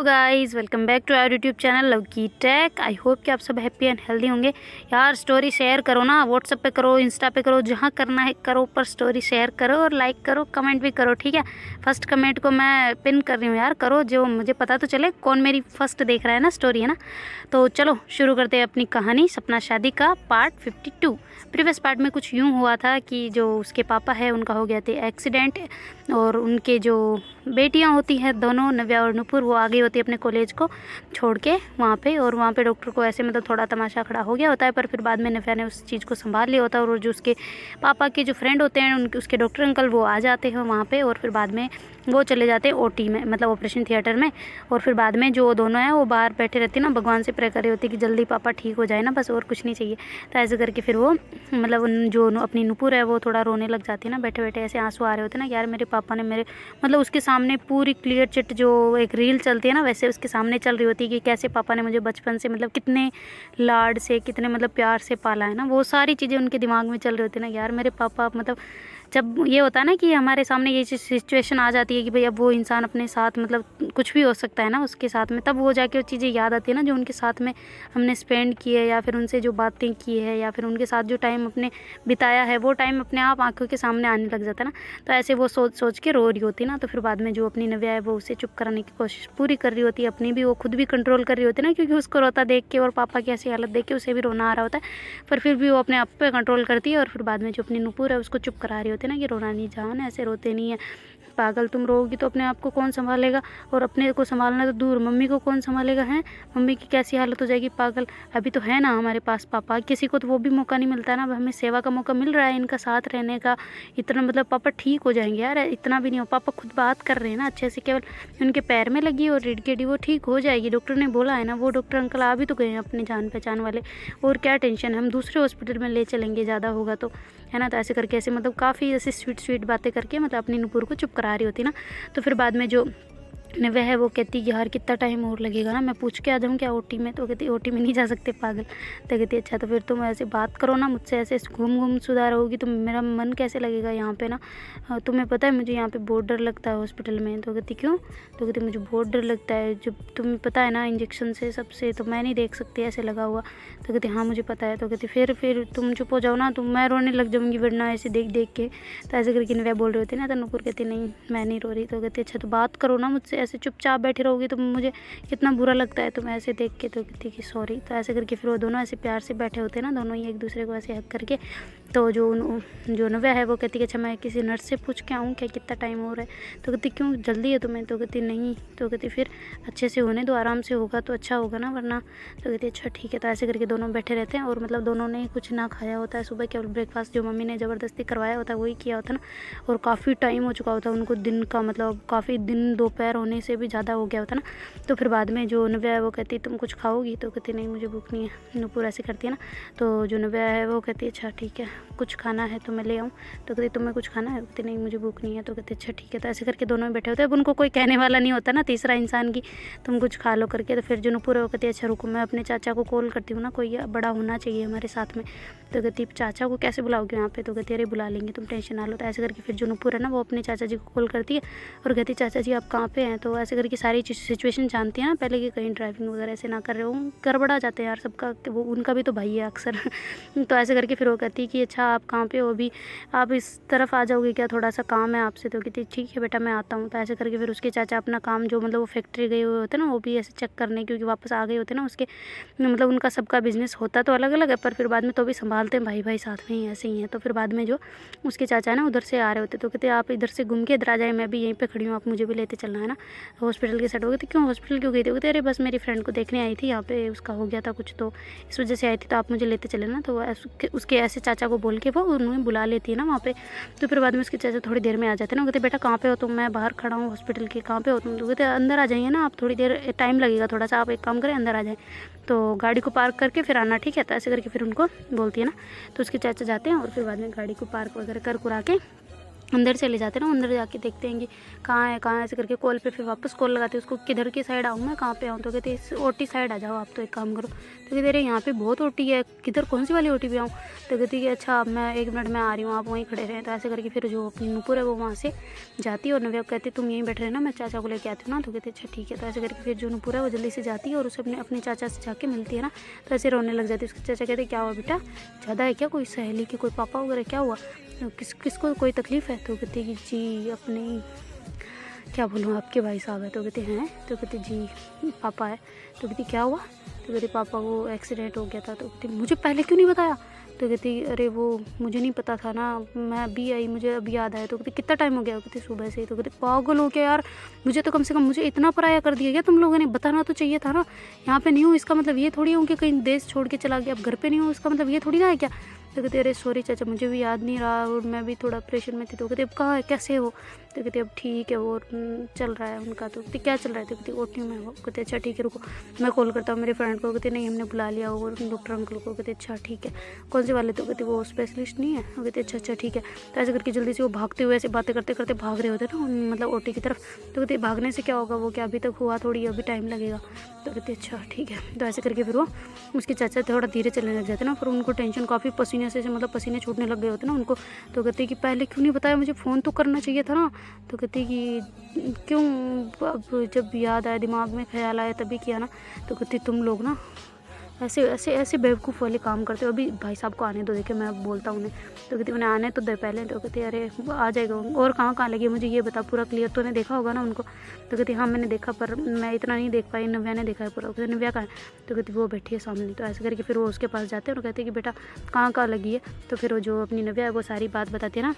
Guys, welcome back to our YouTube channel Lavki tech. I hope कि आप सब happy and healthy होंगे। यार स्टोरी शेयर करो ना, व्हाट्सएप पे करो, इंस्टा पे करो, जहाँ करना है करो, पर स्टोरी शेयर करो और लाइक करो, कमेंट भी करो, ठीक है। फर्स्ट कमेंट को मैं पिन कर रही हूँ यार, करो, जो मुझे पता तो चले कौन मेरी फर्स्ट देख रहा है ना, स्टोरी है ना। तो चलो शुरू करते हैं अपनी कहानी सपना शादी का पार्ट 52। प्रीवियस पार्ट में कुछ यूँ हुआ था कि जो उसके पापा है उनका हो गया था एक्सीडेंट, और उनके जो बेटियां होती हैं दोनों, नव्या और नुपुर, वो आ गई होती है अपने कॉलेज को छोड़ के वहाँ पे। और वहाँ पे डॉक्टर को ऐसे मतलब थोड़ा तमाशा खड़ा हो गया होता है, पर फिर बाद में नव्या ने उस चीज़ को संभाल लिया होता है। और जो उसके पापा के जो फ्रेंड होते हैं उनके उसके डॉक्टर अंकल, वो आ जाते हैं वहाँ पे। और फिर बाद में वो चले जाते हैं ओटी में, मतलब ऑपरेशन थिएटर में। और फिर बाद में जो दोनों हैं वो बाहर बैठे रहती ना, भगवान से प्रे कर रही होती कि जल्दी पापा ठीक हो जाए ना, बस और कुछ नहीं चाहिए। तो ऐसे करके फिर वो मतलब उन जो अपनी नुपुर है वो थोड़ा रोने लग जाती है ना, बैठे बैठे ऐसे आंसू आ रहे होते हैं ना, यार मेरे पापा ने मेरे मतलब उसके सामने पूरी क्लियर चिट जो एक रील चलती है ना, वैसे उसके सामने चल रही होती है कि कैसे पापा ने मुझे बचपन से मतलब कितने लाड से, कितने मतलब प्यार से पाला है ना। वो सारी चीज़ें उनके दिमाग में चल रही होती है ना, यार मेरे पापा मतलब जब ये होता है ना कि हमारे सामने ये सिचुएशन आ जाती है कि भाई अब वो इंसान अपने साथ मतलब कुछ भी हो सकता है ना उसके साथ में, तब वो जाके वो चीज़ें याद आती है ना जो उनके साथ में हमने स्पेंड की है, या फिर उनसे जो बातें की है, या फिर उनके साथ जो टाइम अपने बिताया है, वो टाइम अपने आप आंखों के सामने आने लग जाता है ना। तो ऐसे वो सोच सोच के रो रही होती ना। तो फिर बाद में जो अपनी नव्या है वो उसे चुप कराने की कोशिश पूरी कर रही होती है, अपनी भी वो खुद भी कंट्रोल कर रही होती है ना, क्योंकि उसको रोता देख के और पापा की ऐसी हालत देख के उसे भी रोना आ रहा होता है। पर फिर भी वो अपने आप पे कंट्रोल करती है। और फिर बाद में जो अपनी नुपुर है उसको चुप करा रही होती है ना कि रोना नहीं, जान ऐसे रोते नहीं है, पागल तुम रोगी तो अपने आप को कौन संभालेगा, और अपने को संभालना तो दूर, मम्मी को कौन संभालेगा, है मम्मी की कैसी हालत हो जाएगी, पागल अभी तो है ना हमारे पास पापा, किसी को तो वो भी मौका नहीं मिलता ना, हमें सेवा का मौका मिल रहा है इनका साथ रहने का, इतना मतलब पापा ठीक हो जाएंगे यार, इतना भी नहीं हो, पापा खुद बात कर रहे हैं ना अच्छे से, केवल उनके पैर में लगी और रीढ़ की हड्डी वो ठीक हो जाएगी, डॉक्टर ने बोला है ना, वो डॉक्टर अंकल आ भी तो गए हैं अपने जान पहचान वाले, और क्या टेंशन, हम दूसरे हॉस्पिटल में ले चलेंगे ज़्यादा होगा तो, है ना। तो ऐसे करके ऐसे मतलब काफ़ी ऐसे स्वीट स्वीट बातें करके मतलब अपनी नुपुर को चुप करा रही होती ना। तो फिर बाद में जो नव्या है वो कहती कि यार कितना टाइम और लगेगा ना, मैं पूछ के आ जाऊँ क्या ओटी में। तो कहती ओटी में नहीं जा सकते पागल। तो कहती अच्छा तो फिर तुम ऐसे बात करो ना मुझसे, ऐसे घूम घूम सुधार होगी तो मेरा मन कैसे लगेगा यहाँ पे ना, तुम्हें पता है मुझे यहाँ पे बहुत डर लगता है हॉस्पिटल में। तो कहती क्यों। तो कहती मुझे बहुत डर लगता है, जब तुम्हें पता है ना इंजेक्शन से सबसे, तो मैं नहीं देख सकती ऐसे लगा हुआ। तो कहती हाँ मुझे पता है। तो कहती फिर तुम चुप हो जाओ ना, तो मैं रोने लग जाऊँगी वरना ऐसे देख देख के। तो ऐसे करके नव्या बोल रही होती ना, तो नुपुर कहती नहीं मैं नहीं रो रही। तो कहती अच्छा तो बात करो ना मुझसे, ऐसे चुपचाप बैठे रहोगी तो मुझे कितना बुरा लगता है तुम ऐसे देख के। तो कहती कि सॉरी। तो ऐसे करके फिर वो दोनों ऐसे प्यार से बैठे होते हैं ना, दोनों ही एक दूसरे को ऐसे हक करके। तो जो नव्या है वो कहती कि अच्छा मैं किसी नर्स से पूछ के आऊँ क्या, कितना टाइम हो रहा है। तो कहती क्यों जल्दी है तुम्हें। तो कहती नहीं। तो कहती फिर अच्छे से होने दो, आराम से होगा तो अच्छा होगा ना, वरना। तो कहती अच्छा ठीक है। तो ऐसे करके दोनों बैठे रहते हैं, और मतलब दोनों ने कुछ ना खाया होता है सुबह, केवल ब्रेकफास्ट जो मम्मी ने ज़बरदस्ती करवाया होता है वही किया होता है ना। और काफ़ी टाइम हो चुका होता है उनको दिन का, मतलब काफ़ी दिन दोपहर होने से भी ज़्यादा हो गया होता है ना। तो फिर बाद में जो नव्या है वो कहती तुम कुछ खाओगी। तो कहती नहीं मुझे भूख नहीं है। नुपुर ऐसे करती है ना। तो जो नव्या है वो कहती है अच्छा ठीक है कुछ खाना है तो मैं ले आऊँ। तो कहती तुम्हें कुछ खाना है। कहती नहीं मुझे भूख नहीं है। तो कहते अच्छा ठीक है। तो ऐसे करके दोनों बैठे होते हैं, अब उनको कोई कहने वाला नहीं होता ना तीसरा इंसान की तुम कुछ खा लो करके। तो फिर जो नुपुर है वो कहती है अच्छा रुको मैं अपने चाचा को कॉल करती हूँ ना, कोई बड़ा होना चाहिए हमारे साथ में। तो कहती चाचा को कैसे बुलाओगे यहाँ पे। तो कहती अरे बुला लेंगे तुम टेंशन ना लो। तो ऐसे करके फिर जो नुपुर है ना वो अपने चाचा जी को कॉल करती है और कहती चाचा जी आप कहाँ पे हैं। तो ऐसे करके सारी सिचुएशन जानती है ना पहले कि कहीं ड्राइविंग वगैरह ऐसे ना कर रहे हो, गड़बड़ा जाते हैं यार सबका, वो उनका भी तो भाई है अक्सर। तो ऐसे करके फिर वो कहती कि अच्छा आप कहाँ पे हो, अभी आप इस तरफ आ जाओगे क्या, थोड़ा सा काम है आपसे। तो कहती ठीक है बेटा मैं आता हूँ। तो ऐसे करके फिर उसके चाचा अपना काम जो मतलब वो फैक्ट्री गए हुए होते ना, वो भी ऐसे चेक करने, क्योंकि वापस आ गए होते ना उसके, मतलब उनका सबका बिजनेस होता तो अलग अलग है, पर फिर बाद में तो भी संभालते हैं भाई भाई साथ में ही, ऐसे ही हैं। तो फिर बाद में जो उसके चाचा है ना उधर से आ रहे होते, तो कहते आप इधर से घूम के इधर आ जाए, मैं भी यहीं पे खड़ी हूँ, आप मुझे भी लेते चलना है ना हॉस्पिटल के साइड। हो गए तो क्यों हॉस्पिटल क्यों गई थी। कहते अरे बस मेरी फ्रेंड को देखने आई थी, यहाँ पे उसका हो गया था कुछ तो इस वजह से आई थी, तो आप मुझे लेते चले ना। तो उसके ऐसे चाचा को बोल के वो उन्हें बुला लेती है ना वहाँ पे। तो फिर बाद में उसके चाचा थोड़ी देर में आ जाते हैं ना। कहते बेटा कहाँ पे हो तुम, मैं बाहर खड़ा हूँ हॉस्पिटल के, कहाँ पे हो तुम। तो कहते अंदर आ जाइए ना आप, थोड़ी देर टाइम लगेगा थोड़ा सा, आप एक काम करें अंदर आ जाएँ, तो गाड़ी को पार्क करके फिर आना ठीक है। तो ऐसे करके फिर उनको बोलती है ना। तो उसके चाचा जाते हैं और फिर बाद में गाड़ी को पार्क वगैरह कर कुरा के अंदर चले जाते हैं ना, अंदर जाके देखते हैं कि कहाँ है ऐसे करके कॉल पे फिर वापस कॉल लगाते हैं उसको, किधर की साइड आऊँ मैं, कहाँ पे आऊँ। तो कहते इस ओटी साइड आ जाओ आप, तो एक काम करो। तो कहते अरे यहाँ पे बहुत ओटी है, किधर कौन सी वाली ओटी पे आऊँ। तो कहती कि अच्छा मैं 1 मिनट में आ रही हूँ, आप वहीं खड़े रहें। तो ऐसे करके फिर जो अपनी नूपुर है वो वहाँ से जाती है और नव्या कहती तुम यहीं बैठ रहे ना, मैं चाचा को लेके आती हूँ ना। तो कहते अच्छा ठीक है। तो ऐसे करके फिर जो नूपुर है वो जल्दी से जाती है और उसे अपने चाचा से जाके मिलती है ना। तो ऐसे रोने लग जाती है। उसके चाचा कहते क्या हुआ बेटा, ज़्यादा है क्या, कोई सहेली की कोई पापा वगैरह क्या हुआ, किसको कोई तकलीफ़ है। तो कहती कि जी अपने क्या बोलूँ आपके भाई साहब है। तो कहते हैं, तो कहते जी पापा है। तो कहती क्या हुआ। तो कहती पापा को एक्सीडेंट हो गया था। तो कहती मुझे पहले क्यों नहीं बताया। तो कहती अरे वो मुझे नहीं पता था ना, मैं अभी आई, मुझे अभी याद आया। तो कहती कितना टाइम हो गया। कहती सुबह से। तो कहती पागल हो गया यार, मुझे तो कम से कम मुझे इतना पराया कर दिया क्या तुम लोगों ने, बताना तो चाहिए था ना। यहाँ पे नहीं हूँ इसका मतलब ये थोड़ी हूँ कि कहीं देश छोड़ के चला गया, अब घर पे नहीं हूँ इसका मतलब ये थोड़ी ना है क्या। तो कहते अरे सॉरी चाचा मुझे भी याद नहीं रहा और मैं भी थोड़ा ऑपरेशन में थी। तो कहते अब कहाँ है, कैसे हो। तो कहते अब ठीक है वो चल रहा है उनका। तो कहते क्या चल रहा है। तो कहते ओटी में हो। कहते अच्छा ठीक है रुको मैं कॉल करता हूँ मेरे फ्रेंड को। कहते नहीं हमने बुला लिया वो डॉक्टर अंकल को। कहते अच्छा ठीक है, कौन से वाले। तो कहते वो स्पेशलिस्ट नहीं है। कहते अच्छा ठीक है। तो ऐसे करके जल्दी से वो भागते हुए ऐसे बातें करते करते भाग रहे होते ना मतलब ओटी की तरफ। तो कहते भागने से क्या होगा, वो क्या अभी तक हुआ थोड़ी, अभी टाइम लगेगा। तो कहते अच्छा ठीक है। तो ऐसे करके फिर वो उसके चाचा थोड़ा धीरे चलने लग जाते ना, फिर उनको टेंशन काफ़ी पसीने से मतलब पसीने छूटने लग गए होते ना उनको। तो कहते कि पहले क्यों नहीं बताया, मुझे फ़ोन तो करना चाहिए था ना। तो कहते कि क्यों, अब जब याद आया दिमाग में ख्याल आया तभी किया ना। तो कहती तुम लोग ना ऐसे ऐसे ऐसे बेवकूफ़ वाले काम करते हो, अभी भाई साहब को आने दो, देखे मैं बोलता हूँ उन्हें। तो कहती उन्हें आने तो दे पहले। तो कहती अरे आ जाएगा और कहाँ लगी मुझे ये बता पूरा क्लियर। तो ने देखा होगा ना उनको। तो कहती हाँ मैंने देखा पर मैं इतना नहीं देख पाई, नव्या ने देखा है पूरा। कहती नव्या कहाँ है। तो कहती वो बैठी है सामने। तो ऐसे करके फिर वो उसके पास जाते हैं और कहते हैं कि बेटा कहाँ लगी है। तो फिर वो जो अपनी नव्या है वो सारी बात बताती है ना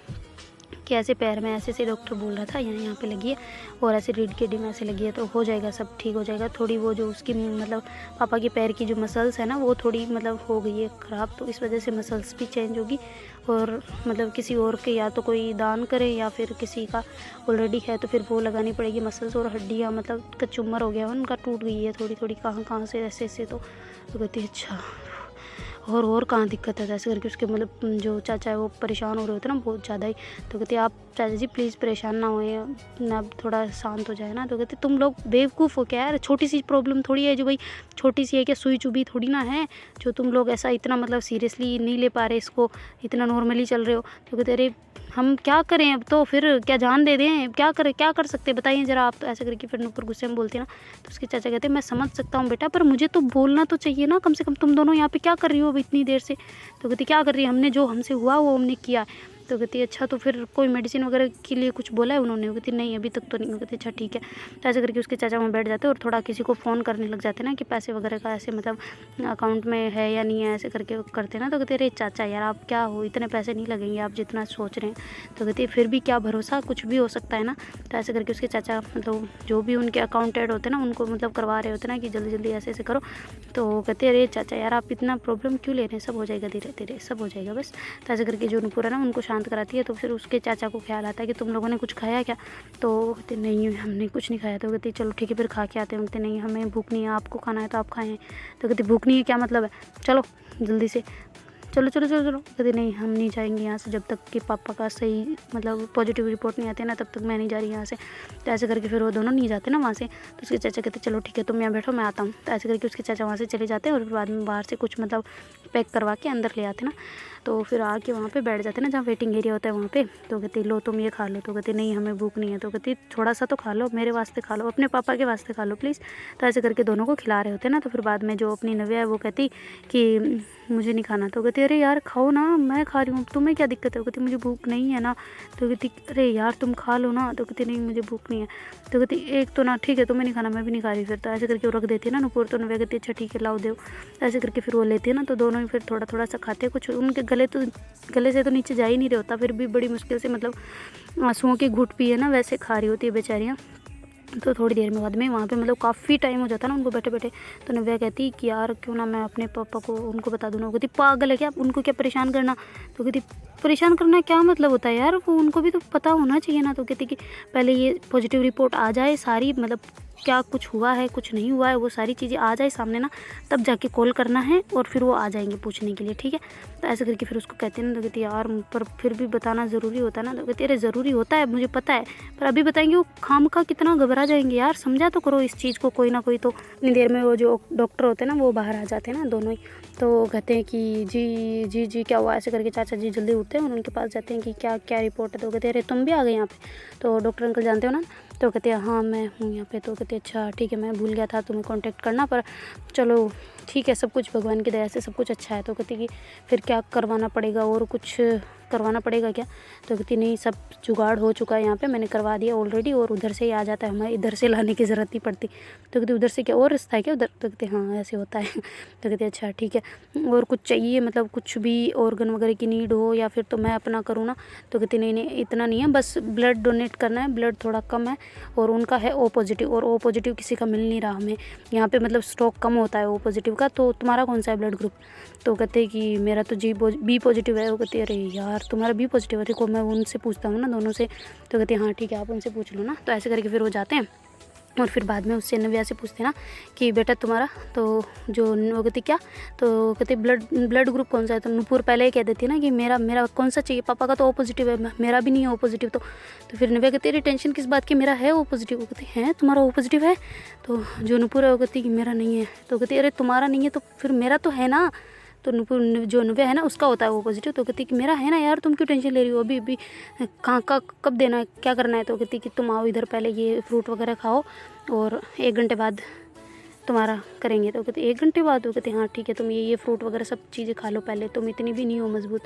कि ऐसे पैर में ऐसे डॉक्टर बोल रहा था यहाँ पे लगी है और ऐसे रीढ़ की हड्डी में ऐसे लगी है, तो हो जाएगा सब ठीक हो जाएगा। थोड़ी वो जो उसकी मतलब पापा के पैर की जो मसल्स है ना वो थोड़ी मतलब हो गई है ख़राब, तो इस वजह से मसल्स भी चेंज होगी और मतलब किसी और के या तो कोई दान करे या फिर किसी का ऑलरेडी है तो फिर वो लगानी पड़ेगी मसल्स। और हड्डियाँ मतलब कचुम्बर हो गया उनका, टूट गई है थोड़ी थोड़ी कहाँ से ऐसे। तो कहती है अच्छा और कहाँ दिक्कत है। ऐसे करके उसके मतलब जो चाचा है वो परेशान हो रहे होते ना बहुत ज़्यादा ही। तो कहते आप चाचा जी प्लीज़ परेशान ना होए ना, थोड़ा शांत हो जाए ना। तो कहते तुम लोग बेवकूफ़ हो क्या यार, छोटी सी प्रॉब्लम थोड़ी है जो भाई छोटी सी है क्या, सुई चुभी थोड़ी ना है जो तुम लोग ऐसा इतना मतलब सीरियसली नहीं ले पा रहे इसको, इतना नॉर्मली चल रहे हो। तो कहते अरे हम क्या करें अब, तो फिर क्या जान दे दें, क्या कर सकते हैं बताइए ज़रा आप। तो ऐसे करके फिर ऊपर गुस्से में बोलती है ना। तो उसके चाचा कहते हैं मैं समझ सकता हूँ बेटा, पर मुझे तो बोलना तो चाहिए ना कम से कम, तुम दोनों यहाँ पे क्या कर रही हो अब इतनी देर से। तो कहती क्या कर रही है, हमने जो हमसे हुआ वो हमने किया। तो कहती अच्छा तो फिर कोई मेडिसिन वगैरह के लिए कुछ बोला है उन्होंने। कहती नहीं अभी तक तो नहीं। कहती अच्छा ठीक है। तो ऐसे करके उसके चाचा वहाँ बैठ जाते हैं और थोड़ा किसी को फ़ोन करने लग जाते हैं ना कि पैसे वगैरह का ऐसे मतलब अकाउंट में है या नहीं है ऐसे करके करते ना। तो कहते अरे चाचा यार आप क्या हो, इतने पैसे नहीं लगेंगे आप जितना सोच रहे हैं। तो कहती फिर भी क्या भरोसा, कुछ भी हो सकता है ना। तो ऐसे करके उसके चाचा मतलब जो भी उनके अकाउंटेंट होते हैं ना उनको मतलब करवा रहे होते ना कि जल्दी जल्दी ऐसे करो। तो कहते अरे चाचा यार आप इतना प्रॉब्लम क्यों ले रहे हैं, सब हो जाएगा धीरे धीरे सब हो जाएगा बस। तो ऐसे करके जो नूपुर है ना उनको शांत कराती है। तो फिर उसके चाचा को ख्याल आता है कि तुम लोगों ने कुछ खाया क्या। तो कहते नहीं हमने कुछ नहीं खाया। तो कहती चलो ठीक है फिर खा के आते हैं। कहते नहीं हमें भूख नहीं है, आपको खाना है तो आप खाएं। तो कहती भूख नहीं है क्या मतलब है, चलो जल्दी से चलो। कहते नहीं हम नहीं जाएंगे यहाँ से जब तक कि पापा का सही मतलब पॉजिटिव रिपोर्ट नहीं आते ना तब तक मैं नहीं जा रही यहाँ से। तो ऐसे करके फिर वो दोनों नहीं जाते ना वहाँ से। तो उसके चाचा कहते चलो ठीक है तुम यहाँ बैठो मैं आता हूँ। तो ऐसे करके उसके चाचा वहाँ से चले जाते हैं और फिर बाद में बाहर से कुछ मतलब पैक करवा के अंदर ले आते ना। तो फिर आके वहाँ पे बैठ जाते ना जहाँ वेटिंग एरिया होता है वहाँ पे। तो कहती लो तुम ये खा लो। तो कहती नहीं हमें भूख नहीं है। तो कहती थोड़ा सा तो खा लो, मेरे वास्ते खा लो, अपने पापा के वास्ते खा लो प्लीज़। तो ऐसे करके दोनों को खिला रहे होते ना। तो फिर बाद में जो अपनी नव्या है वो कहती कि मुझे नहीं खाना। तो कहती अरे यार खाओ ना, मैं खा रही हूँ तुम्हें क्या दिक्कत है। कहती मुझे भूख नहीं है ना। तो कहती अरे यार तुम खा लो ना। तो कहती नहीं मुझे भूख नहीं है। तो कहती एक तो ना ठीक है तुम्हें नहीं खाना मैं भी नहीं खा रही फिर। तो ऐसे करके वो रख देती है ना नूपुर। तो नव्या कहती अच्छा ठीक है लाओ दो। ऐसे करके फिर वो लेती है ना। तो दोनों ही फिर थोड़ा थोड़ा सा खाते हैं। कुछ उनके गले से तो नीचे जा ही नहीं रहा होता, फिर भी बड़ी मुश्किल से मतलब आंसुओं की घुट पी है ना वैसे खा रही होती है बेचारियाँ। तो थोड़ी देर में बाद में वहाँ पे मतलब काफ़ी टाइम हो जाता ना उनको बैठे बैठे। तो नव्या कहती कि यार क्यों ना मैं अपने पापा को उनको बता दूँ ना। कहती पागल है क्या, उनको क्या परेशान करना। तो कहती परेशान करना क्या मतलब होता है यार, वो उनको भी तो पता होना चाहिए ना। तो कहती कि पहले ये पॉजिटिव रिपोर्ट आ जाए सारी मतलब क्या कुछ हुआ है कुछ नहीं हुआ है वो सारी चीज़ें आ जाए सामने ना, तब जाके कॉल करना है और फिर वो आ जाएंगे पूछने के लिए, ठीक है। तो ऐसे करके फिर उसको कहते हैं ना, तो कहती है यार पर फिर भी बताना ज़रूरी होता है ना। तो कहती है अरे ज़रूरी होता है मुझे पता है, पर अभी बताएंगे वो खामखा कितना घबरा जाएंगे यार, समझा तो करो इस चीज़ को कोई ना कोई। तो इतनी देर में वो जो डॉक्टर होते हैं ना वो बाहर आ जाते हैं ना दोनों ही। तो वो कहते हैं कि जी जी जी क्या हुआ, ऐसे करके चाचा जी जल्दी उठते हैं और उनके पास जाते हैं कि क्या क्या रिपोर्ट है। तो कहते हैं अरे तुम भी आ गए यहाँ पे। तो डॉक्टर अंकल जानते हो ना। तो कहते हैं हाँ मैं हूँ यहाँ पे। तो कहते हैं अच्छा ठीक है, मैं भूल गया था तुम्हें कांटेक्ट करना, पर चलो ठीक है, सब कुछ भगवान की दया से सब कुछ अच्छा है। तो कहती कि फिर क्या करवाना पड़ेगा और कुछ करवाना पड़ेगा क्या। तो कहती नहीं सब जुगाड़ हो चुका है यहाँ पे, मैंने करवा दिया ऑलरेडी और उधर से ही आ जाता है, हमें इधर से लाने की ज़रूरत नहीं पड़ती। तो कहती उधर से क्या और रास्ता है क्या उधर। तो कहते हाँ ऐसे होता है। तो कहते अच्छा ठीक है, और कुछ चाहिए मतलब कुछ भी ऑर्गन वगैरह की नीड हो या फिर तो मैं अपना करूँ ना। तो कहती नहीं नहीं इतना नहीं है, बस ब्लड डोनेट करना है, ब्लड थोड़ा कम है और उनका है ओ पॉजिटिव, और ओ पॉजिटिव किसी का मिल नहीं रहा हमें यहाँ पे, मतलब स्टॉक कम होता है ओ पॉजिटिव का। तो तुम्हारा कौन सा है ब्लड ग्रुप। तो कहते हैं कि मेरा तो बी पॉजिटिव है। वो कहती है अरे यार तुम्हारा बी पॉजिटिव है, देखो मैं उनसे पूछता हूँ ना दोनों से। तो कहते हैं हाँ ठीक है आप उनसे पूछ लो ना। तो ऐसे करके फिर वो जाते हैं और फिर बाद में उससे नव्या से पूछते हैं ना कि बेटा तुम्हारा, तो जो वो कहती क्या, तो कहते ब्लड ग्रुप कौन सा है। तो नूपुर पहले ही कह देती है ना कि मेरा कौन सा चाहिए, पापा का तो ओ पॉजिटिव है, मेरा भी नहीं है ओ पॉजिटिव। तो फिर नव्या कहती है टेंशन किस बात की, मेरा है ओ पॉजिटिव। वो कहती है तुम्हारा ओ पॉजिटिव है। तो जो नूपुर है वो कहती कि मेरा नहीं है। तो कहती अरे तुम्हारा नहीं है तो फिर मेरा तो है ना। तो नूपुर जो नव्या है ना उसका होता है वो पॉजिटिव। तो कहती कि मेरा है ना यार, तुम क्यों टेंशन ले रही हो, अभी अभी कहाँ का कब देना है, क्या करना है। तो कहती कि तुम आओ इधर पहले ये फ्रूट वगैरह खाओ और 1 घंटे बाद तुम्हारा करेंगे। तो कहते 1 घंटे बाद। वो कहते हाँ ठीक है, तुम ये फ्रूट वगैरह सब चीज़ें खा लो पहले, तुम इतनी भी नहीं हो मजबूत।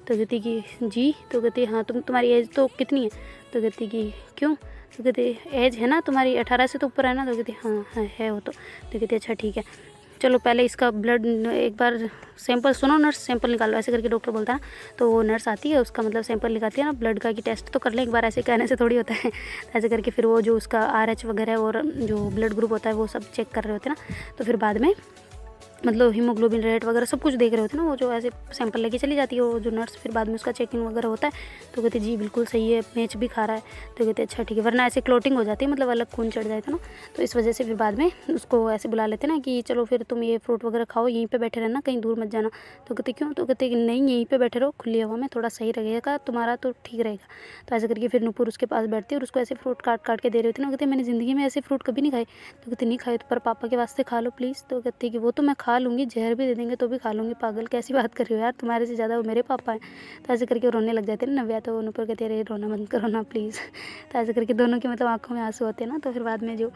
तो कहती कि जी। तो कहती हाँ तुम्हारी एज तो कितनी है। तो कहती कि क्यों। तो कहती एज है ना तुम्हारी 18 से तो ऊपर है ना। तो कहती हाँ है वो तो कहती अच्छा ठीक है, चलो पहले इसका ब्लड एक बार सैंपल, सुनो नर्स सैंपल निकालो, ऐसे करके डॉक्टर बोलता है। तो वो नर्स आती है, उसका मतलब सैंपल निकालती है ना ब्लड का, कि टेस्ट तो कर ले एक बार, ऐसे कहने से थोड़ी होता है। ऐसे करके फिर वो जो उसका RH वगैरह और जो ब्लड ग्रुप होता है वो सब चेक कर रहे होते हैं ना। तो फिर बाद में मतलब हीमोग्लोबिन रेट वगैरह सब कुछ देख रहे होते हैं ना, वो जो ऐसे सैंपल लेके चली जाती है वो जो नर्स, फिर बाद में उसका चेकिंग वगैरह होता है। तो कहते जी बिल्कुल सही है, मैच भी खा रहा है। तो कहते अच्छा ठीक है, वरना ऐसे क्लोटिंग हो जाती है, मतलब अलग खून चढ़ जाए था ना, तो इस वजह से फिर बाद में उसको ऐसे बुला लेते ना कि चलो फिर तुम ये फ्रूट वगैरह खाओ, यहीं पर बैठे रहना, कहीं दूर मत जाना। तो कहते क्यों। तो कहते नहीं यहीं पर बैठे रहो खुली हवा में, थोड़ा सही रहेगा तुम्हारा तो ठीक रहेगा। तो ऐसे करके फिर नूपुर उसके पास बैठती है और उसको ऐसे फ्रूट काट काट के दे रहे होते ना। कहते मैंने ज़िंदगी में ऐसे फ्रूट कभी नहीं खाए। तो कहते नहीं खाए तो पर पापा के वास्ते खा लो प्लीज़। तो कहती कि वो तो मैं खा लूँगी, जहर भी दे देंगे तो भी खा लूँगी, पागल कैसी बात कर रही हो यार, तुम्हारे से ज़्यादा वो मेरे पापा हैं। तो ऐसे करके रोने लग जाते हैं ना नव्या। तो ऊपर कहते हैं रोना बंद करो ना प्लीज़। तो ऐसे करके दोनों की मतलब आंखों में आंसू होते हैं ना। तो फिर बाद में जो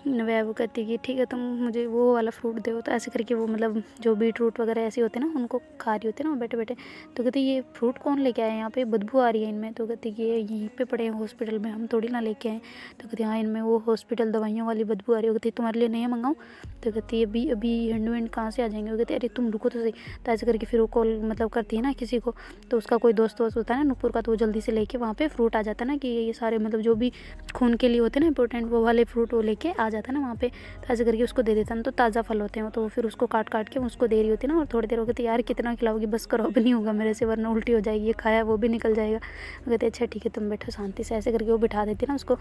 नव्या वो कहती है कि ठीक है तुम मुझे वो वाला फ्रूट दो। तो ऐसे करके वो मतलब जो बीट रूट वगैरह ऐसे होते हैं ना उनको खा रही होती है ना वो बैठे बैठे। तो कहती ये फ्रूट कौन लेके आए यहाँ पे, बदबू आ रही है इनमें। तो कहती कि ये यहीं पे पड़े हैं हॉस्पिटल में, हम थोड़ी ना लेके आए। तो कहती हाँ इनमें वो हॉस्पिटल दवाइयों वाली बदबू आ रही है। कहती तुम्हारे लिए नहीं मंगाऊँ। तो कहती अभी अभी हैंड एंड कहाँ से आ जाएंगे। वो कहती अरे तुम रुको तो सही। तो ऐसे करके फिर वो कॉल मतलब करती है ना किसी को, तो उसका कोई दोस्त वोस्त होता है ना नूपुर का, तो वो जल्दी से लेके वहाँ पे फ्रूट आ जाता है ना कि ये सारे मतलब जो भी खून के लिए होते हैं ना इंपॉर्टेंट वो वाले फ्रूट वो लेके आ जाता है ना वहाँ पे। तो ऐसे करके उसको दे देता है ना, तो ताज़ा फल होते हैं तो फिर उसको काट काट के उसको दे रही होती है ना। और थोड़ी देर हो गई यार कितना खिलाओगी, बस करो अब नहीं होगा मेरे से, वरना उल्टी हो जाएगी, ये खाया वो भी निकल जाएगा। वो कहते अच्छा ठीक है तुम बैठो शांति से। ऐसे करके वो बिठा देती है ना उसको,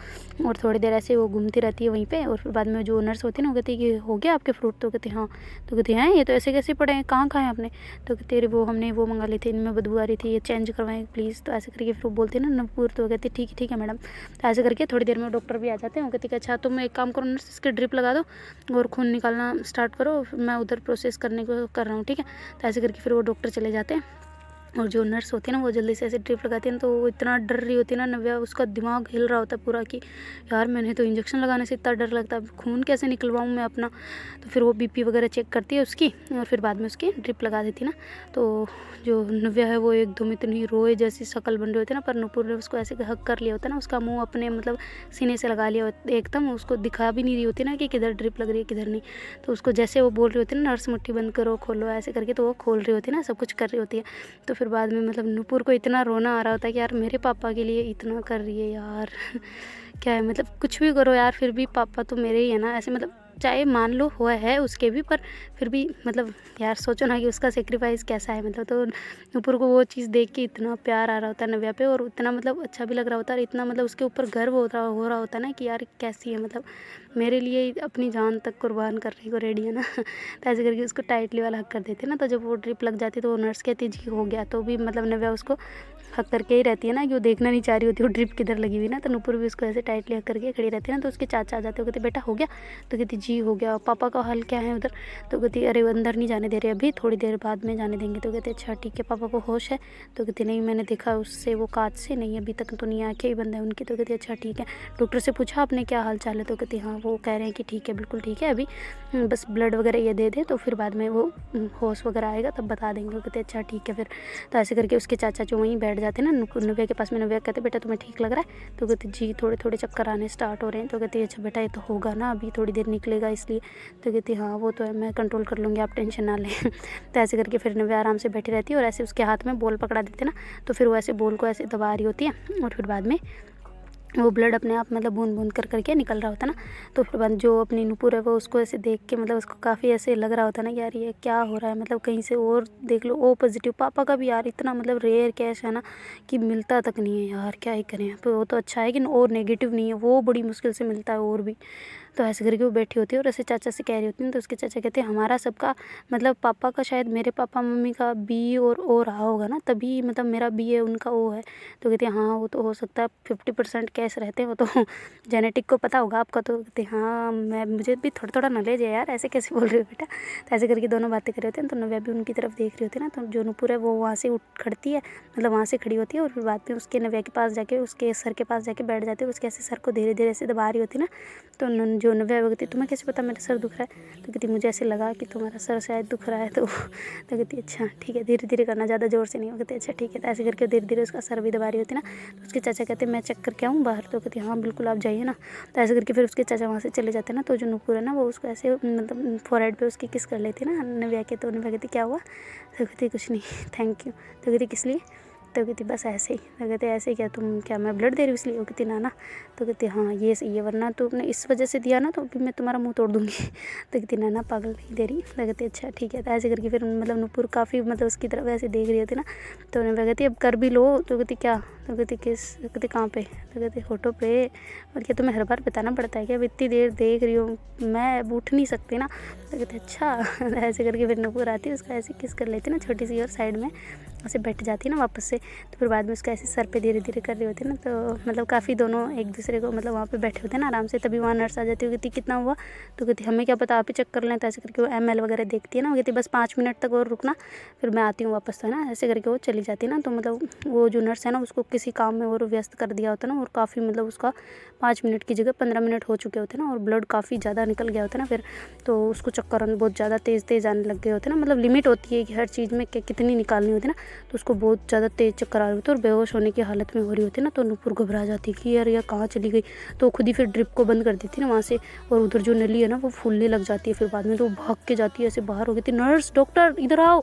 और थोड़ी देर ऐसे वो घूमती रहती है वहीं पर। और फिर बाद में जो नर्स होती है ना वो कहती है कि हो गया आपके फ्रूट। तो कहती हाँ। तो कहती हैं ये तो ऐसे कैसे पड़े हैं, कहाँ खाए आपने। तो तेरे वो हमने वो मंगा ली थी, इनमें बदबू आ रही थी, ये चेंज करवाएं प्लीज़। तो ऐसे करके फिर बोलते हैं ना नूपुर। तो कहती ठीक है मैडम। तो ऐसे करके थोड़ी देर में डॉक्टर भी आ जाते हैं। वो कहती अच्छा तुम एक काम करो नर्स, इसके ड्रिप लगा दो और खून निकालना स्टार्ट करो, मैं उधर प्रोसेस करने को कर रहा हूँ, ठीक है। तो ऐसे करके फिर वो डॉक्टर चले जाते हैं और जो नर्स होती है ना वो जल्दी से ऐसे ड्रिप लगाती है ना। तो वो इतना डर रही होती है ना नव्या, उसका दिमाग हिल रहा होता है पूरा कि यार मैंने तो इंजेक्शन लगाने से इतना डर लगता है, खून कैसे निकलवाऊँ मैं अपना। तो फिर वो BP वगैरह चेक करती है उसकी और फिर बाद में उसकी ड्रिप लगा देती है ना। तो जो नव्या है वो एकदम इतनी रोए जैसी शक्ल बन रही होती है ना, पर नूपुर ने उसको ऐसे हक कर लिया होता है ना, उसका मुँह अपने मतलब सीने से लगा लिया एकदम, उसको दिखा भी नहीं रही होती ना कि किधर ड्रिप लग रही है किधर नहीं। तो उसको जैसे वो बोल रही होती है ना नर्स मुट्ठी बंद करो खोलो ऐसे करके, तो वो खोल रही होती है ना, सब कुछ कर रही होती है। तो फिर बाद में मतलब नूपुर को इतना रोना आ रहा होता है कि यार मेरे पापा के लिए इतना कर रही है यार। क्या है मतलब कुछ भी करो यार फिर भी पापा तो मेरे ही है ना, ऐसे मतलब चाहे मान लो हुआ है उसके भी, पर फिर भी मतलब यार सोचो ना कि उसका सेक्रीफाइस कैसा है। मतलब तो नुपुर को वो चीज़ देख के इतना प्यार आ रहा होता है नव्या पे, और इतना मतलब अच्छा भी लग रहा होता है, और इतना मतलब उसके ऊपर गर्व हो रहा होता है ना कि यार कैसी है, मतलब मेरे लिए अपनी जान तक कुर्बान करने को रेडी है ना। तो ऐसे करके उसको टाइटली वाला हक कर देते ना। तो जब वो ड्रिप लग जाती तो वो नर्स कहती जी हो गया, तो भी मतलब नव्या उसको हक करके ही रहती है ना, कि वो देखना नहीं चाह रही होती वो ड्रिप किधर लगी हुई ना। तो नुपुर भी उसको ऐसे टाइटली हक करके खड़ी रहती है ना। तो उसके चाचा आ जाते हो, कहते बेटा हो गया? तो कहती जी हो गया। पापा का हाल क्या है उधर? तो कहती अरे वो अंदर नहीं जाने दे रहे अभी, थोड़ी देर बाद में जाने देंगे। तो कहते अच्छा ठीक है, पापा को होश है? तो कहती नहीं मैंने देखा उससे वो कांच से नहीं, अभी तक तो नहीं, आंखें ही बंद है उनकी। तो कहती अच्छा ठीक है, डॉक्टर से पूछा आपने क्या हाल चाल है? तो कहती हाँ वो कह रहे हैं कि ठीक है बिल्कुल ठीक है, अभी बस ब्लड वगैरह ये दे दे तो फिर बाद में वो होश वगैरह आएगा तब बता देंगे। वो कहते अच्छा ठीक है फिर। तो ऐसे करके उसके चाचा जो वहीं बैठ जाते हैं ना नव्या के पास में। नव्या कहते बेटा तुम्हें ठीक लग रहा है? तो कहते जी थोड़े थोड़े चक्कर आने स्टार्ट हो रहे हैं। तो कहती अच्छा बेटा ये तो होगा ना, अभी थोड़ी देर निकलेगा इसलिए। तो कहती हाँ वो तो है, मैं कंट्रोल कर लूँगी, आप टेंशन ना लें। तो ऐसे करके फिर नव्या आराम से बैठी रहती है, और ऐसे उसके हाथ में बॉल पकड़ा देते ना। तो फिर वो ऐसे बॉल को ऐसे दबा रही होती है, और फिर बाद में वो ब्लड अपने आप मतलब बूंद बूंद कर करके निकल रहा होता है ना। तो फिर बाद जो अपनी नुपुर है वो उसको ऐसे देख के मतलब उसको काफ़ी ऐसे लग रहा होता है ना कि यार ये क्या हो रहा है, मतलब कहीं से और देख लो ओ पॉजिटिव। पापा का भी यार इतना मतलब रेयर केस है ना कि मिलता तक नहीं है यार, क्या ही करें। तो वो तो अच्छा है कि और नेगेटिव नहीं है, वो बड़ी मुश्किल से मिलता है और भी। तो ऐसे करके वो बैठी होती है और ऐसे चाचा से कह रही होती है। तो उसके चाचा कहते हैं हमारा सबका मतलब पापा का शायद मेरे पापा मम्मी का बी और ओ रहा होगा ना, तभी मतलब मेरा बी है उनका ओ है। तो कहते हैं हाँ वो तो हो सकता है, 50% केस रहते हैं वो तो जेनेटिक को पता होगा आपका। तो कहते हाँ मैं मुझे भी थोड़ा थोड़ा नॉलेज है यार, ऐसे कैसे बोल रही हो बेटा। तो ऐसे करके दोनों बातें कर रहे होते हैं। तो नव्या भी उनकी तरफ देख रही होती है ना। तो जो नुपुर है वो वहाँ से उठ खड़ती है, मतलब वहाँ से खड़ी होती है, और फिर बाद में उसके नव्या के पास जाके उसके सर के पास जाके बैठ जाती है। उसके ऐसे सर को धीरे धीरे ऐसे दबा रही होती है ना। तो जो नव्या वो कहती तुम्हें कैसे पता मेरा सर दुख रहा है? तो कहती मुझे ऐसे लगा कि तुम्हारा सर शायद दुख रहा है। तो कहती अच्छा ठीक है, धीरे धीरे करना, ज़्यादा ज़ोर से नहीं। वो कहते अच्छा ठीक है। तो ऐसे करके धीरे धीरे उसका सर भी दबा रही होती है ना। तो उसके चाचा कहते मैं चेक करके आऊँ बाहर? तो कहती हाँ बिल्कुल आप जाइए ना। तो ऐसे करके फिर उसके चाचा वहाँ से चले जाते हैं ना। तो जो नुपुर है ना वो उसको ऐसे मतलब फोरहेड पे उसकी किस कर लेती है ना नव्या के। तो नव्या कहती क्या हुआ? तो कहती कुछ नहीं थैंक यू। तो कहती किस लिए? तो कहती बस ऐसे ही। तो कहते ऐसे क्या तुम क्या मैं ब्लड दे रही हूँ इसलिए? वो कहती ना। तो कहती हाँ ये सही है, वरना तुमने इस वजह से दिया ना तो फिर मैं तुम्हारा मुंह तोड़ दूँगी। तो कहती ना पागल नहीं दे रही। तो कहती अच्छा ठीक है। तो ऐसे करके फिर मतलब नुपुर काफ़ी मतलब उसकी तरफ ऐसे देख रही होती ना। तो मैं कहती अब कर भी लो। तो कहती क्या? तो कहती किस? तो कहती कहाँ पे? तो कहती फोटो पे। और क्या तुम्हें हर बार बताना पड़ता है क्या? अब इतनी देर देख रही हूँ मैं, अब उठ नहीं सकती ना। तो कहते अच्छा। ऐसे करके फिर नुपुर आती है, उसका ऐसे किस कर लेती ना छोटी सी, और साइड में ऐसे बैठ जाती है ना वापस से। तो फिर बाद में उसका ऐसे सर पे धीरे धीरे कर रही होती है ना। तो मतलब काफ़ी दोनों एक दूसरे को मतलब वहाँ पे बैठे होते हैं ना आराम से। तभी वहाँ नर्स आ जाती है, कहती कितना हुआ? तो कहती हमें क्या पता, आप ही चेक कर लें। तो ऐसे करके वो ML वगैरह देखती है ना। वो कहती बस 5 मिनट तक और रुकना, फिर मैं आती हूँ वापस। तो है ना ऐसे करके वो चली जाती है ना। तो मतलब वो जो नर्स है ना उसको किसी काम में और व्यस्त कर दिया होता है ना, और काफ़ी मतलब उसका 5 मिनट की जगह 15 मिनट हो चुके होते हैं ना, और ब्लड काफ़ी ज़्यादा निकल गया होता है ना फिर। तो उसको चक्कर बहुत ज़्यादा तेज़ आने लग गए होते हैं ना। मतलब लिमिट होती है कि हर चीज़ में कितनी निकालनी होती है ना। तो उसको बहुत ज़्यादा तेज़ चक्कर आ रहे होते और बेहोश होने की हालत में हो रही होती है ना। तो नुपुर घबरा जाती है कि यार यह कहाँ चली गई। तो खुद ही फिर ड्रिप को बंद कर देती है ना वहाँ से, और उधर जो नली है ना वो फूलने लग जाती है। फिर बाद में तो भाग के जाती है, ऐसे बाहर हो गई थी, नर्स डॉक्टर इधर आओ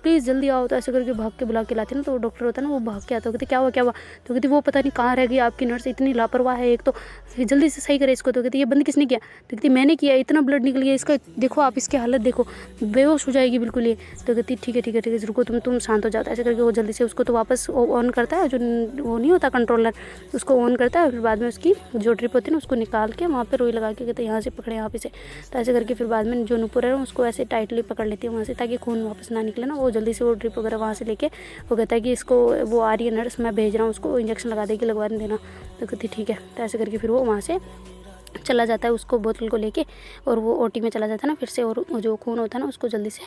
प्लीज़ जल्दी आओ। तो ऐसे करके भाग के बुला के लाती है ना। तो वो डॉक्टर होता है ना वो भाग के आता है, कहते क्या हुआ क्या हुआ? तो कहती वो पता नहीं कहाँ रह गई आपकी नर्स, इतनी लापरवाह है एक तो, जल्दी से सही करे इसको। तो कहती ये बंद किसने किया? तो कहती मैंने किया, इतना ब्लड निकल गया इसका, देखो आप इसकी हालत देखो, बेहोश हो जाएगी बिल्कुल ये। तो कहती ठीक है ठीक है ठीक है रुको तुम शांत हो जाओ। ऐसे करके वो जल्दी से उसको तो वापस ऑन करता है, जो वो नहीं होता कंट्रोलर, उसको ऑन करता है। फिर बाद में उसकी जो ड्रिप होती है ना उसको निकाल के वहाँ पर रुई लगा के कहते यहाँ से पकड़े आप इसे। तो ऐसे करके फिर बाद में जो नुपुर है उसको ऐसे टाइटली पकड़ लेती है वहाँ से, ताकि खून वापस ना निकले ना। वो जल्दी से वो ड्रिप वगैरह वहाँ से लेके वो कहता है कि इसको वो आ रही है नर्स, मैं भेज रहा हूँ उसको इंजेक्शन लगा देगी, लगवा देना। तो कहती ठीक है। तो ऐसे करके फिर वो वहाँ से चला जाता है उसको बोतल को लेके, और वो ओटी में चला जाता है ना फिर से। और जो खून होता है ना उसको जल्दी से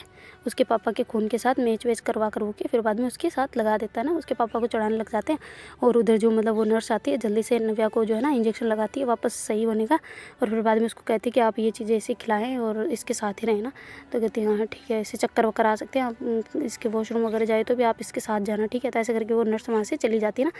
उसके पापा के खून के साथ मैच वैच करवा के फिर बाद में उसके साथ लगा देता है ना, उसके पापा को चढ़ाने लग जाते हैं। और उधर जो मतलब वो नर्स आती है जल्दी से नव्या को जो है ना इंजेक्शन लगाती है वापस सही होने का। और फिर बाद में उसको कहती है कि आप ये चीज़ें ऐसे खिलाएँ और इसके साथ ही रहें ना। तो कहती है हाँ ठीक है, ऐसे चक्कर वक्कर आ सकते हैं आप, इसके वॉशरूम वगैरह जाए तो भी आप इसके साथ जाना ठीक है। तो ऐसे करके वो नर्स वहाँ से चली जाती है ना।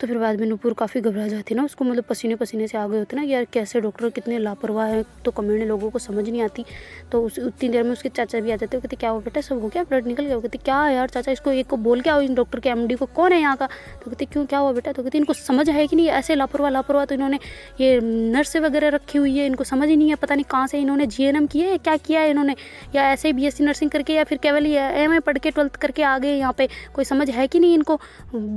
तो फिर बाद में नुपुर काफ़ी घबरा जाती है ना, उसको मतलब पसीने पसीने से आ गए होते हैं ना कि यार कैसे डॉक्टर डॉक्टर कितने लापरवाह हैं, तो कमेंट लोगों को समझ नहीं आती। तो उस उतनी देर में उसके चाचा भी आ जाते। वो कहते क्या हुआ बेटा, सब हो गया, ब्लड निकल गया? वो कहते क्या यार चाचा, इसको एक को बोल के आओ, इन डॉक्टर के एमडी को, कौन है यहाँ का? तो कहते क्यों, क्या हुआ बेटा? तो कहते इनको समझ है कि नहीं, ऐसे लापरवाह। तो इन्होंने ये नर्स वगैरह रखी हुई है, इनको समझ ही नहीं है, पता नहीं कहाँ से इन्होंने जीएनएम किया है, क्या किया है इन्होंने, या ऐसे ही बीएससी नर्सिंग करके या फिर केवल एमए पढ़ के 12th करके आ गए यहाँ पे। कोई समझ है कि नहीं इनको,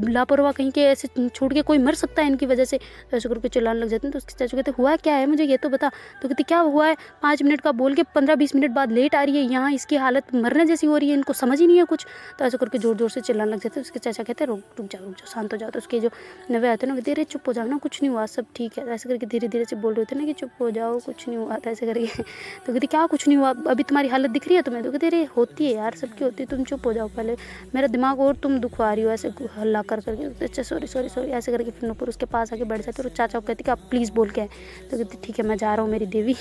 लापरवाह कहीं के, ऐसे छूट के कोई मर सकता है इनकी वजह से। तो ऐसे करके चिल्लाने लग जाते हैं। तो उसके चाचू कहते हुआ क्या है, मुझे ये तो बता। तो कहते क्या हुआ है, 5 मिनट का बोल के 15-20 मिनट बाद लेट आ रही है यहाँ, इसकी हालत मरने जैसी हो रही है, इनको समझ ही नहीं है कुछ। तो ऐसे करके ज़ोर ज़ोर से चिल्लाने लग जाते हैं। उसके चाचा कहते हैं रुक जाओ शांत हो जाओ। तो उसके जो नवे आते हैं ना, कहते अरे चुप हो जाओ ना, कुछ नहीं हुआ, सब ठीक है। ऐसे करके धीरे धीरे से बोल रहे होते हैं ना कि चुप हो जाओ, कुछ नहीं हुआ था, ऐसे करके। तो कहते क्या कुछ नहीं हुआ, अभी तुम्हारी हालत दिख रही है तुम्हें? तो कहते अरे होती है यार, सबकी होती है, तुम चुप हो जाओ पहले, मेरा दिमाग और तुम दुखवा रही हो, ऐसे हल्ला कर करके। अच्छा सॉरी ऐसे करके फिर नूपुर उसके पास आके बैठ जाते और चाचा को कहती कि आप प्लीज़ बोल के आए। तो कहती ठीक है मैं जा रहा हूँ मेरी देवी,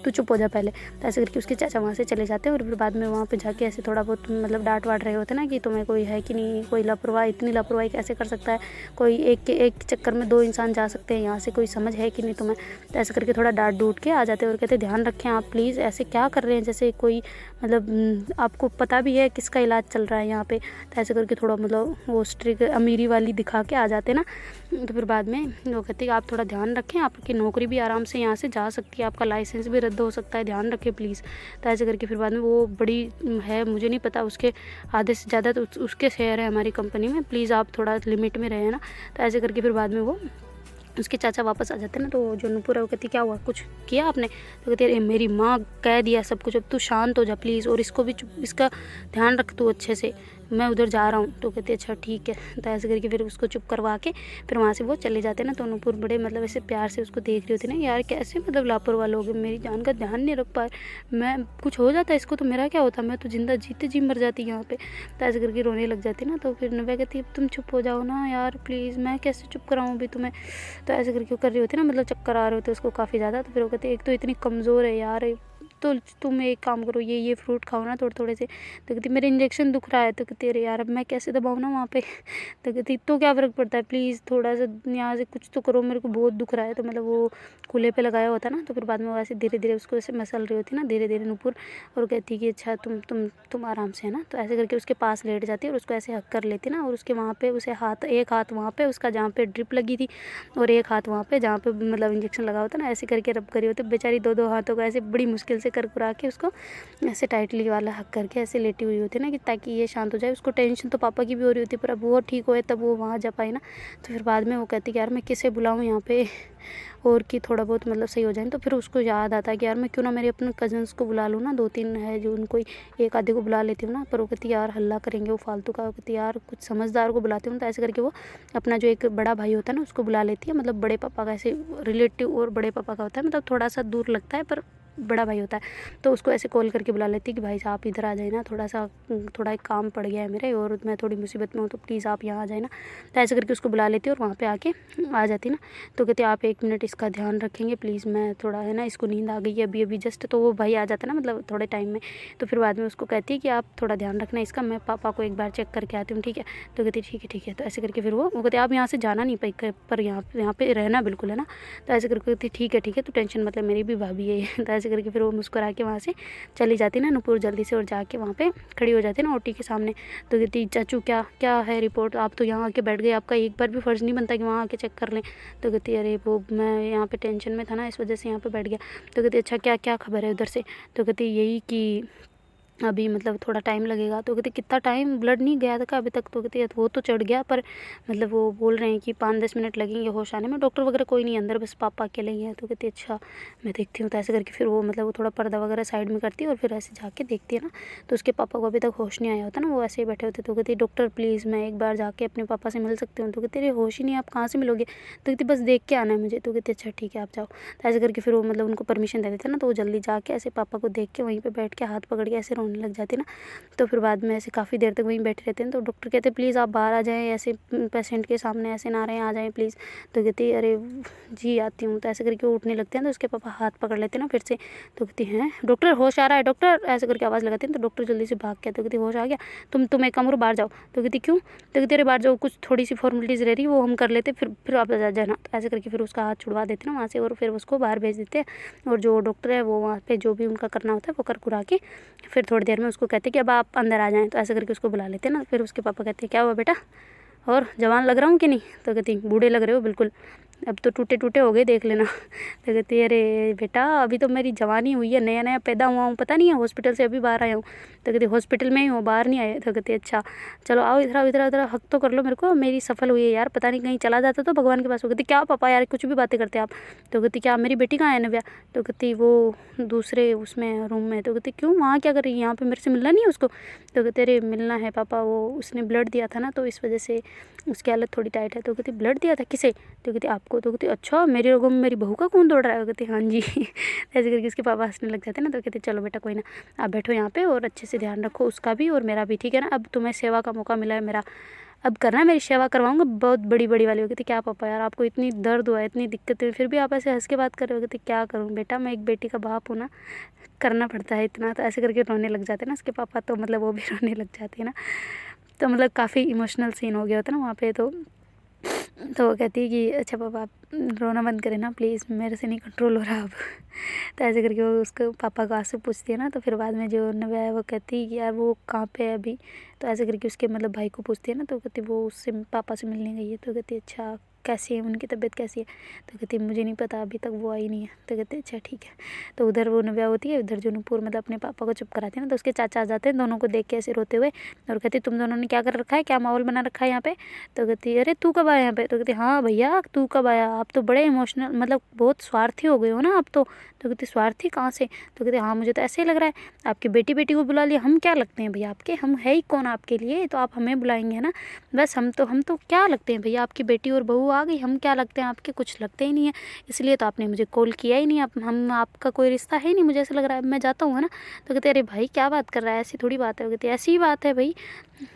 तू चुप हो जा पहले। तो ऐसे करके उसके चाचा वहाँ से चले जाते हैं। और फिर बाद में वहाँ पे जाके ऐसे थोड़ा बहुत मतलब डांट वाट रहे होते ना कि तुम्हें कोई है कि नहीं, कोई लापरवाही, इतनी लापरवाही कैसे कर सकता है कोई, एक चक्कर में 2 इंसान जा सकते हैं यहाँ से, कोई समझ है कि नहीं तुम्हें। तो ऐसे करके थोड़ा डांट डूट के आ जाते हैं और कहते ध्यान रखें आप प्लीज़, ऐसे क्या कर रहे हैं जैसे कोई मतलब आपको पता भी है किसका इलाज चल रहा है यहाँ पे। तो ऐसे करके थोड़ा मतलब वो स्ट्रिक अमीरी वाली दिखा के आ जाते ना। तो फिर बाद में वो कहते हैं आप थोड़ा ध्यान रखें, आपकी नौकरी भी आराम से यहाँ से जा सकती है, आपका लाइसेंस भी रद्द हो सकता है, ध्यान रखें प्लीज़। तो ऐसे करके फिर बाद में वो बड़ी है, मुझे नहीं पता, उसके आधे से ज़्यादा तो उसके शेयर है हमारी कंपनी में, प्लीज़ आप थोड़ा लिमिट में रहे ना। तो ऐसे करके फिर बाद में वो उसके चाचा वापस आ जाते हैं ना। तो जो नूपुर है वो कहती क्या हुआ, कुछ किया आपने? तो कहती अरे मेरी माँ कह दिया सब कुछ, अब तू शांत हो जा प्लीज़, और इसको भी इसका ध्यान रख तू अच्छे से, मैं उधर जा रहा हूँ। तो कहते अच्छा ठीक है। तो ऐसे करके फिर उसको चुप करवा के फिर वहाँ से वो चले जाते हैं ना। तो नूपुर बड़े मतलब ऐसे प्यार से उसको देख रही होती ना, यार कैसे मतलब लापरवाह लोग हैं, मेरी जान का ध्यान नहीं रख पा रहे, मैं कुछ हो जाता इसको तो मेरा क्या होता, मैं तो जिंदा जीते जी मर जाती यहाँ पे। तो ऐसे करके रोने लग जाती ना। तो फिर नव्या कहती अब तुम चुप हो जाओ ना यार प्लीज़, मैं कैसे चुप कराऊँ अभी तुम्हें। तो ऐसे करके वो कर रही होती ना, मतलब चक्कर आ रहे होते उसको काफ़ी ज़्यादा। तो फिर वो कहते एक तो इतनी कमज़ोर है यार, तो तुम एक काम करो, ये फ्रूट खाओ ना थोड़े थोड़े से। तो कहती मेरे इंजेक्शन दुख रहा है। तो कहती अरे यार अब मैं कैसे दबाऊँ ना वहाँ पे। तो कहती तो क्या फ़र्क पड़ता है, प्लीज़ थोड़ा सा यहाँ से कुछ तो करो, मेरे को बहुत दुख रहा है। तो मतलब वो कूल्हे पे लगाया होता ना। तो फिर बाद में वो ऐसे धीरे धीरे उसको ऐसे मसल रही होती ना, धीरे धीरे नूपुर, और कहती कि अच्छा तुम आराम से है ना। तो ऐसे करके उसके पास लेट जाती है और उसको ऐसे हक कर लेती ना। और उसके वहाँ पे उसे हाथ, एक हाथ वहाँ पे उसका जहाँ पे ड्रिप लगी थी, और एक हाथ वहाँ पे जहाँ पे मतलब इंजेक्शन लगा होता ना, ऐसे करके रब करी होती बेचारी, 2 हाथों को ऐसे बड़ी मुश्किल से कर कुरा के उसको ऐसे टाइटली वाला हक करके ऐसे लेटी हुई होती है ना, कि ताकि ये शांत हो जाए। उसको टेंशन तो पापा की भी हो रही होती है, पर अब वो ठीक होए तब वो वहाँ जा पाए ना। तो फिर बाद में वो कहती कि यार मैं किसे बुलाऊँ यहाँ पे, और कि थोड़ा बहुत मतलब सही हो जाए। तो फिर उसको याद आता है कि यार मैं क्यों ना मेरे अपने कज़न्स को बुला लूँ ना, 2-3 है जो उनको एक आधे को बुला लेती हूँ ना। पर वो कहती यार हल्ला करेंगे वो फालतू का, कहती यार कुछ समझदार को बुलाती हूँ। तो ऐसे करके वो अपना जो एक बड़ा भाई होता है ना उसको बुला लेती है, मतलब बड़े पापा का ऐसे रिलेटिव और बड़े पापा का होता है, मतलब थोड़ा सा दूर लगता है पर बड़ा भाई होता है। तो उसको ऐसे कॉल करके बुला लेती है कि भाई साहब आप इधर आ जाए ना, थोड़ा एक काम पड़ गया है मेरे और मैं थोड़ी मुसीबत में हूँ, तो प्लीज़ आप यहाँ आ जाए ना। तो ऐसे करके उसको बुला लेती है और वहाँ पे आके आ जाती ना। तो कहती आप 1 मिनट इसका ध्यान रखेंगे प्लीज़, मैं थोड़ा है ना, इसको नींद आ गई है अभी जस्ट। तो वो भाई आ जाता है ना मतलब थोड़े टाइम में। तो फिर बाद में उसको कहती है कि आप थोड़ा ध्यान रखना इसका, मैं पापा को एक बार चेक करके आती हूँ, ठीक है। तो कहती ठीक है। तो ऐसे करके फिर वो कहते आप यहाँ से जाना नहीं पाई, पर यहाँ पे रहना बिल्कुल है ना। तो ऐसे करके कहती ठीक है तो टेंशन मतलब मेरी भी भाभी है। तो ऐसे करके फिर वो मुस्कुरा के वहाँ से चली जाती ना नूपुर जल्दी से, और जाके वहाँ पे खड़ी हो जाती ना ओटी के सामने। तो कहती चाचू क्या है रिपोर्ट, आप तो यहाँ आके बैठ गए, आपका एक बार भी फ़र्ज़ नहीं बनता कि वहाँ आके चेक कर लें। तो कहती अरे वो मैं यहाँ पे टेंशन में था ना, इस वजह से यहाँ पे बैठ गया। तो कहती अच्छा क्या खबर है उधर से। तो कहती यही कि अभी मतलब थोड़ा टाइम लगेगा। तो कहते कितना टाइम, ब्लड नहीं गया था क्या अभी तक? तो कहते वो तो चढ़ गया, पर मतलब वो बोल रहे हैं कि 5-10 मिनट लगेंगे होश आने में, डॉक्टर वगैरह कोई नहीं अंदर, बस पापा अकेले ही हैं। तो कहती अच्छा मैं देखती हूँ। तो ऐसे करके फिर वो मतलब वो थोड़ा पर्दा वगैरह साइड में करती है और फिर ऐसे जाके देखती है ना। तो उसके पापा को अभी तक होश नहीं आया होता ना, वो ऐसे ही बैठे होते। तो कहती डॉक्टर प्लीज़ मैं एक बार जाके अपने पापा से मिल सकती हूँ। तो कहते अरे होश ही नहीं, आप कहाँ से मिलोगे? तो कहती बस देख के आना है मुझे। तो कहती अच्छा ठीक है आप जाओ। तो ऐसे करके फिर वो मतलब उनको परमिशन दे देते ना। तो वो जल्दी जाके ऐसे पापा को देख के वहीं पर बैठ के हाथ पकड़ के ऐसे रोने रोने लग जाती ना। तो फिर बाद में ऐसे काफ़ी देर तक वहीं बैठे रहते हैं। तो डॉक्टर कहते प्लीज़ आप बाहर आ जाएँ, ऐसे पेशेंट के सामने ऐसे ना रहें, आ जाएँ प्लीज़। तो कहती अरे जी आती हूँ। तो ऐसे करके वो उठने लगते हैं तो उसके पापा हाथ पकड़ लेते हैं ना फिर से। तो कहती हैं डॉक्टर होश आ रहा है डॉक्टर, ऐसे करके आवाज़ लगाते हैं। तो डॉक्टर जल्दी से भाग गया। तो कहती होश आ गया, तुम एक काम करो बाहर जाओ। तो कहती क्यों? तो कहती अरे बाहर जाओ, कुछ थोड़ी सी फॉर्मेलिटीज़ रह रही वो हम कर लेते, फिर आप जाना। तो ऐसे करके फिर उसका हाथ छुड़वा देते ना वहाँ से और फिर उसको बाहर भेज देते हैं। और जो डॉक्टर है वो वहाँ पे जो भी उनका करना होता है वो कर कुरा के फिर थोड़ी देर में उसको कहते हैं कि अब आप अंदर आ जाएँ। तो ऐसे करके उसको बुला लेते हैं ना। फिर उसके पापा कहते हैं क्या हुआ बेटा, और जवान लग रहा हूँ कि नहीं? तो कहती बूढ़े लग रहे हो बिल्कुल, अब तो टूटे टूटे हो गए देख लेना। तो कहती है अरे बेटा अभी तो मेरी जवानी हुई है, नया नया पैदा हुआ हूँ, पता नहीं है, हॉस्पिटल से अभी बाहर आया हूँ। तो कहती हॉस्पिटल में ही हूँ, बाहर नहीं आया। तो कहती अच्छा चलो आओ इधर आओ, इधर इधर हक तो कर लो मेरे को, मेरी सफल हुई है यार, पता नहीं कहीं चला जाता तो भगवान के पास। वो कहती क्या पापा यार कुछ भी बातें करते आप। तो कहती क्या मेरी बेटी कहाँ है नव्या? तो कहती वो दूसरे उसमें रूम में। तो कहती क्यों वहाँ क्या कर रही है, यहाँ पे मेरे से मिलना नहीं है उसको? तो कहते अरे मिलना है पापा, वो उसने ब्लड दिया था ना तो इस वजह से उसकी हालत थोड़ी टाइट है। तो कहती ब्लड दिया था किसे? तो कहती आपको। तो कहती अच्छा मेरे रोगों में मेरी बहू का खून दौड़ रहा है? कहती हाँ जी। ऐसे करके उसके पापा हंसने लग जाते हैं ना। तो कहते चलो बेटा कोई ना, आप बैठो यहाँ पे और अच्छे से ध्यान रखो उसका भी और मेरा भी, ठीक है ना? अब तुम्हें सेवा का मौका मिला है मेरा, अब करना है, मेरी सेवा करवाऊंगा बहुत बड़ी बड़ी वाली। हो कहती क्या पापा यार आपको इतनी दर्द हुआ है, इतनी दिक्कत हुई, फिर भी आप ऐसे हंस के बात कर रहे हो? कहती क्या करूँ बेटा, मैं एक बेटी का बाप हूँ ना, करना पड़ता है इतना। तो ऐसे करके रोने लग जाते हैं ना उसके पापा। तो मतलब वो भी रोने लग जाती है ना। तो मतलब काफ़ी इमोशनल सीन हो गया होता है ना वहाँ पे। तो वो कहती है कि अच्छा पापा आप रोना बंद करें ना प्लीज़, मेरे से नहीं कंट्रोल हो रहा अब। तो ऐसे करके वो उसको पापा को आंसू पूछती है ना। तो फिर बाद में जो नव्या है वो कहती है कि यार वो कहाँ पे है अभी? तो ऐसे करके उसके मतलब भाई को पूछती है ना। तो कहती वो उससे पापा से मिलने गई है। तो कहती अच्छा कैसी है, उनकी तबीयत कैसी है? तो कहती मुझे नहीं पता, अभी तक वो आई नहीं है। तो कहते अच्छा ठीक है। तो उधर वो नव्या होती है, उधर जो नूपुर मतलब अपने पापा को चुप कराती है ना। तो उसके चाचा आ जाते हैं, दोनों को देख के ऐसे रोते हुए और कहती तुम दोनों ने क्या कर रखा है, क्या माहौल बना रखा है यहाँ पे? तो कहती अरे तू कब आया यहाँ पे? तो कहती हाँ भैया तू कब आया, आप तो बड़े इमोशनल मतलब बहुत स्वार्थी हो गए हो ना आप तो। कहती स्वार्थी कहाँ से? तो कहते हाँ मुझे तो ऐसे ही लग रहा है, आपकी बेटी बेटी को बुला लिया, हम क्या लगते हैं भैया आपके, हम है ही कौन आपके लिए, तो आप हमें बुलाएंगे है ना? बस हम तो क्या लगते हैं भैया, आपकी बेटी और बहू आ गई, हम क्या लगते हैं आपके, कुछ लगते ही नहीं है, इसलिए तो आपने मुझे कॉल किया ही नहीं, हम आपका कोई रिश्ता है ही नहीं, मुझे ऐसा लग रहा है, मैं जाता हूँ है ना? तो कहते अरे भाई क्या बात कर रहा है, ऐसी थोड़ी बात है। कहती ऐसी ही बात है भाई,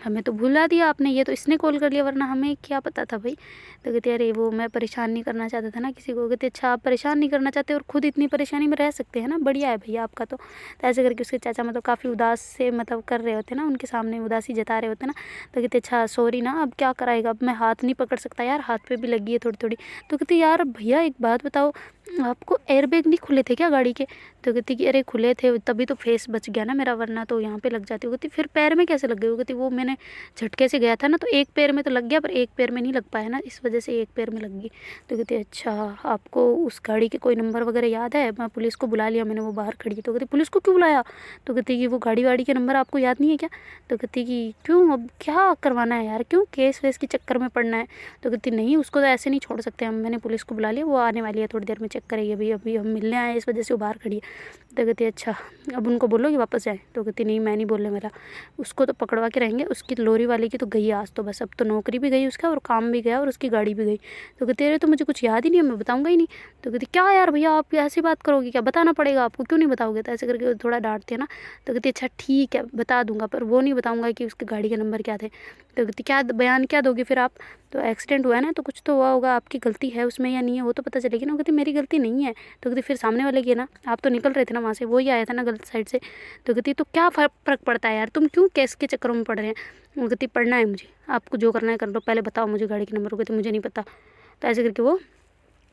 हमें तो भुला दिया आपने, ये तो इसने कॉल कर लिया वरना हमें क्या पता था भाई। तो कहती अरे वो मैं परेशान नहीं करना चाहता था ना किसी को। कहते अच्छा आप परेशान नहीं करना चाहते और खुद इतनी परेशानी में रह सकते हैं ना, बढ़िया है भैया आपका तो। ऐसे करके उसके चाचा मतलब काफ़ी उदास से मतलब कर रहे होते ना, उनके सामने उदासी जता रहे होते ना। तो कहते अच्छा सॉरी ना, अब क्या कराएगा, अब मैं हाथ नहीं पकड़ सकता यार, हाथ पे भी लगी है थोड़ी थोड़ी। तो कहती यार भैया एक बात बताओ, आपको एयरबैग नहीं खुले थे क्या गाड़ी के? तो कहती कि अरे खुले थे तभी तो फेस बच गया ना मेरा, वरना तो यहाँ पे लग जाती। कहती फिर पैर में कैसे लग गई? वो कहती वो मैंने झटके से गया था ना, तो एक पैर में तो लग गया पर एक पैर में नहीं लग पाया ना, इस वजह से एक पैर में लग गई। तो कहती अच्छा आपको उस गाड़ी के कोई नंबर वगैरह याद है? मैं पुलिस को बुला लिया मैंने, वो बाहर खड़ी है। तो कहती पुलिस को क्यों बुलाया? तो कहती कि वो गाड़ी वाड़ी के नंबर आपको याद नहीं है क्या? तो कहती कि क्यों, अब क्या करवाना है यार, क्यों केस वेस के चक्कर में पड़ना है? तो कहती नहीं उसको तो ऐसे नहीं छोड़ सकते हम, मैंने पुलिस को बुला लिया, वो आने वाली है थोड़ी देर में, चेक करेगी अभी अभी हम मिलने आए इस वजह से वो बाहर खड़ी है। तो कहती अच्छा अब उनको बोलो कि वापस जाए। तो कहती नहीं मैं नहीं बोलने वाला, उसको तो पकड़वा के रहेंगे, उसकी लोरी वाले की तो गई आज तो बस, अब तो नौकरी भी गई उसका और काम भी गया और उसकी गाड़ी भी गई। तो कहती अरे तो मुझे कुछ याद ही नहीं है, मैं बताऊंगा ही नहीं। तो कहती क्या यार भैया आप ऐसी बात करोगे क्या, बताना पड़ेगा आपको, क्यों नहीं बताओगे? तो ऐसे करके थोड़ा डांटते हैं ना। तो कहती अच्छा ठीक है बता दूंगा, पर वो नहीं बताऊंगा कि उसकी गाड़ी के नंबर क्या थे। तो कहती क्या बयान क्या दोगे फिर आप? तो एक्सीडेंट हुआ है ना, तो कुछ तो हुआ होगा, आपकी गलती है उसमें या नहीं है वो तो पता चलेगी ना। कहती मेरी गलती नहीं है। तो कहती फिर सामने वाले की है ना, आप तो निकल रहे थे ना वहाँ से, वो ही आया था ना गलत साइड से। तो कहती तो क्या फ़र्क पड़ता है यार, तुम क्यों केस के चक्करों में पड़ रहे हैं? वो कहती पढ़ना है मुझे, आपको जो करना है कर लो, पहले बताओ मुझे गाड़ी के नंबर। वो कहती मुझे नहीं पता। तो ऐसे करके वो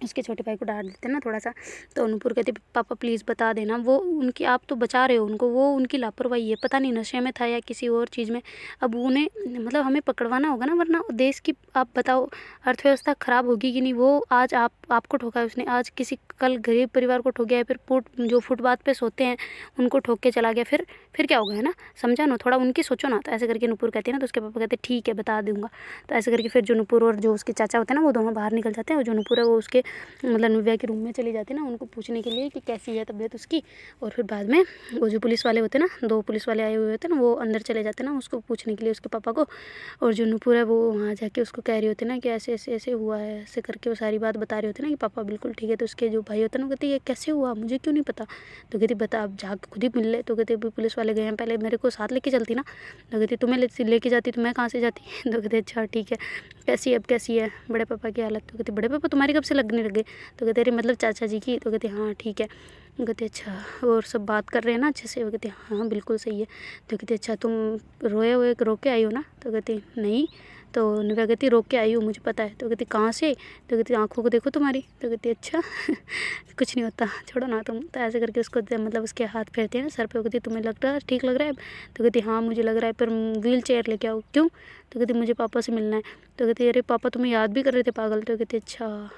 उसके छोटे भाई को डांट देते हैं ना थोड़ा सा। तो नूपुर कहती पापा प्लीज़ बता देना, वो उनकी, आप तो बचा रहे हो उनको, वो उनकी लापरवाही है, पता नहीं नशे में था या किसी और चीज़ में, अब उन्हें मतलब हमें पकड़वाना होगा ना, वरना देश की आप बताओ अर्थव्यवस्था ख़राब होगी कि नहीं। वो आज आपको ठोका है उसने, आज किसी कल गरीब परिवार को ठोक गया है, फिर जो फुटपाथ पे सोते हैं उनको ठोक के चला गया, फिर क्या होगा है ना, समझा ना, थोड़ा उनकी सोचो ना। तो ऐसे करके नूपुर कहती है ना। तो उसके पापा कहते ठीक है बता दूंगा। तो ऐसे करके फिर जो नूपुर और जो उसके चाचा होते हैं ना वो दोनों बाहर निकल जाते हैं, और जो नूपुर है वो उसके मतलब नव्या के रूम में चली जाती ना उनको पूछने के लिए कि कैसी है तबीयत उसकी। और फिर बाद में वो जो पुलिस वाले होते ना, 2 पुलिस वाले आए हुए होते ना, वो अंदर चले जाते ना उसको पूछने के लिए उसके पापा को। और जो नूपुर है वो वहाँ जाके उसको कह रही होती ना कि ऐसे ऐसे ऐसे हुआ है, ऐसे करके वो सारी बात बता रही होती ना कि पापा बिल्कुल ठीक है। तो उसके जो भाई होते ना कहते ये कैसे हुआ, मुझे क्यों नहीं पता। तो कहती बता, अब जाके खुद ही मिल ले। तो कहते अभी पुलिस वाले गए हैं, पहले मेरे को साथ लेके चलती ना। तो कहती तुम्हें लेके जाती तो मैं कहाँ से जाती। तो कहते अच्छा ठीक है, कैसी है अब, कैसी है बड़े पापा की हालत। तो कहती बड़े पापा तुम्हारी कब से लगने लगे। तो कहते अरे मतलब चाचा जी की। तो कहते हाँ ठीक है। वो कहते अच्छा और सब बात कर रहे हैं ना अच्छे से। वो कहते हाँ बिल्कुल सही है। तो कहते अच्छा तुम रोए हुए रोक के आई हो ना। तो कहती नहीं। तो नव्या कहती रोक के आई हूँ, मुझे पता है। तो कहती कहाँ से। तो कहती आँखों को देखो तुम्हारी। तो कहती अच्छा कुछ नहीं होता, छोड़ो ना तुम। तो ऐसे करके उसको मतलब उसके हाथ फेरते हैं ना सर पे। वो कहती तुम्हें लग रहा है ठीक लग रहा है। तो कहती हाँ मुझे लग रहा है, पर व्हील चेयर लेके आओ। क्यों। तो कहती मुझे पापा से मिलना है। तो कहती अरे पापा तुम्हें याद भी कर रहे थे पागल। तो कहती अच्छा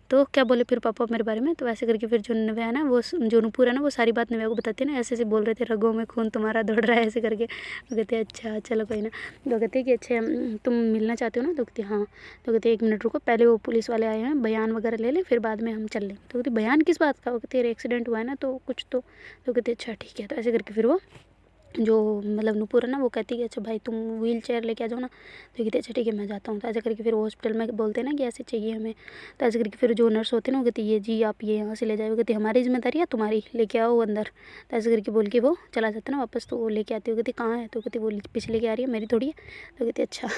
तो क्या बोले फिर पापा मेरे बारे में। तो ऐसे करके फिर जो नव्या है ना, वो जो नूपुर है ना, वो सारी बात नव्या को बताती है ना, ऐसे ऐसे बोल रहे थे रगों में खून तुम्हारा दौड़ रहा है ऐसे करके। वो कहते अच्छा चलो कोई ना। तो कहते कि अच्छा तुम मिलना चाहते हो ना। तो कहती हाँ। तो कहते 1 मिनट रुको, पहले वो पुलिस वाले आए हैं, बयान वगैरह ले लें फिर बाद में हम चल लें। तो कहती बयान किस बात का। वो कहते अरे एक्सीडेंट हुआ है ना तो कुछ तो। कहते अच्छा ठीक है। तो ऐसे करके फिर वो जो मतलब नूपुर है ना, वो कहती है अच्छा भाई तुम व्हील चेयर लेके आ जाओ ना। तो कहती अच्छा ठीक है मैं जाता हूँ। तो ऐसे करके फिर वो हॉस्पिटल में बोलते हैं ना कि ऐसे चाहिए हमें। तो ऐसे करके फिर जो नर्स होती है ना, वो कहती है ये जी आप ये यहाँ से ले जाओ। वो कहती हमारी जिम्मेदारी है तुम्हारी, लेके आओ अंदर। तो ऐसे करके बोल के वो चला जाता है ना वापस। तो वो लेके आती है। वो कहती कहाँ है। तो कहती वो पीछे लेके आ रही है, मेरी थोड़ी है। तो कहती अच्छा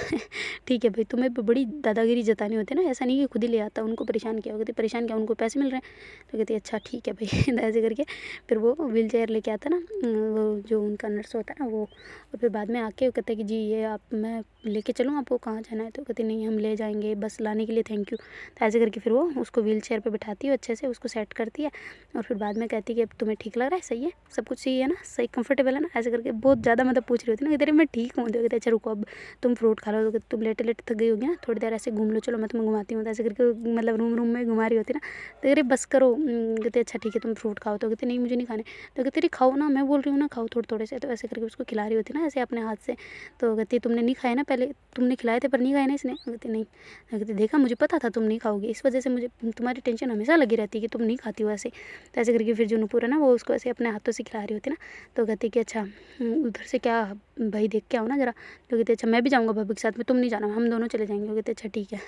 ठीक है भाई, तुम्हें बड़ी दादागिरी जतानी होती है ना, ऐसा नहीं कि खुद ही ले आता, उनको परेशान किया। वो कहती परेशान किया, उनको पैसे मिल रहे हैं। तो कहती अच्छा ठीक है भाई। तो ऐसे करके फिर वो व्हील चेयर लेके आता ना, वो जो उनका नर्स होता है ना वो। और फिर बाद में आके वो कहते हैं कि जी ये आप मैं लेके चलूँ, आपको कहाँ जाना है। तो कहती नहीं हम ले जाएंगे, बस लाने के लिए थैंक यू। तो ऐसे करके फिर वो उसको व्हील चेयर पर बैठाती है, अच्छे से उसको सेट करती है। और फिर बाद में कहती है कि अब तुम्हें ठीक लग रहा है, सही है सब कुछ, सही है ना, सही कंफर्टेबल है ना। ऐसे करके बहुत ज़्यादा मतलब पूछ रही होती है ना, कहते मैं ठीक हूँ। तो कहते अच्छा रुको अब तुम फ्रूट खा लो। तो तुम लेटे लेटे थक गई होगी ना, थोड़ी देर ऐसे घूम लो, चलो मैं तुम्हें घुमाती हूँ। तो ऐसे करके मतलब रूम में घुमा रही होती ना। तो अरे बस करो। कहते अच्छा ठीक है तुम फ्रूट खाओ। तो कहते नहीं मुझे नहीं खाने। तो कहते अरे खाओ ना, मैं बोल रही हूँ ना खाओ थोड़े थोड़े से। तो ऐसे करके उसको खिला रही होती ना ऐसे अपने हाथ से। तो कहती तुमने नहीं खाए ना, पहले तुमने खिलाए थे पर नहीं खाए ना इसने। कहती नहीं। कहती देखा मुझे पता था तुम नहीं खाओगी, इस वजह से मुझे तुम्हारी टेंशन हमेशा लगी रहती है कि तुम नहीं खाती हो ऐसे। तो ऐसे करके फिर जो नूपुर है ना, वो उसको ऐसे अपने हाथों से खिला रही होती ना। तो कहती कि अच्छा उधर से क्या भाई देख के आओ ना ज़रा। तो कहते अच्छा मैं भी जाऊँगा भाभी के साथ में, तुम नहीं जाना, हम दोनों चले जाएंगे। वो कहते अच्छा ठीक है।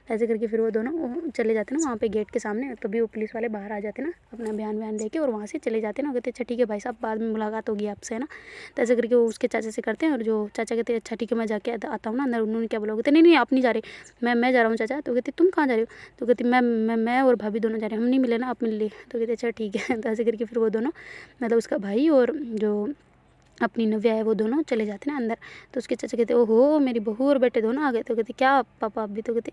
तो ऐसे करके फिर वो दोनों चले जाते ना वहाँ पे गेट के सामने। तभी वो पुलिस वाले बाहर आ जाते ना अपना बयान लेके, और वहाँ से चले जाते ना। वो कहते अच्छा ठीक है भाई साहब बाद में मुलाकात होगी आपसे, है ना। तो ऐसे करके वो उसके चाचा से करते हैं। और जो चाचा कहते हैं अच्छा ठीक है मैं जाके आता हूँ ना अंदर। उन्होंने क्या बोला। कहते नहीं नहीं आप नहीं जा रहे, मैं जा रहा हूँ चाचा। तो कहती तुम कहाँ जा रहे हो। तो कहती मैं और भाभी दोनों जा रहे हैं, हम नहीं मिले ना, आप मिल लिए। तो कहते अच्छा ठीक है। तो ऐसे करके फिर वो दोनों मतलब उसका भाई और जो अपनी नव्या है वो दोनों चले जाते ना अंदर। तो उसके चाचा कहते ओहो मेरी बहू और बेटे दोनों आ गए। तो कहते क्या पापा आप भी। तो कहते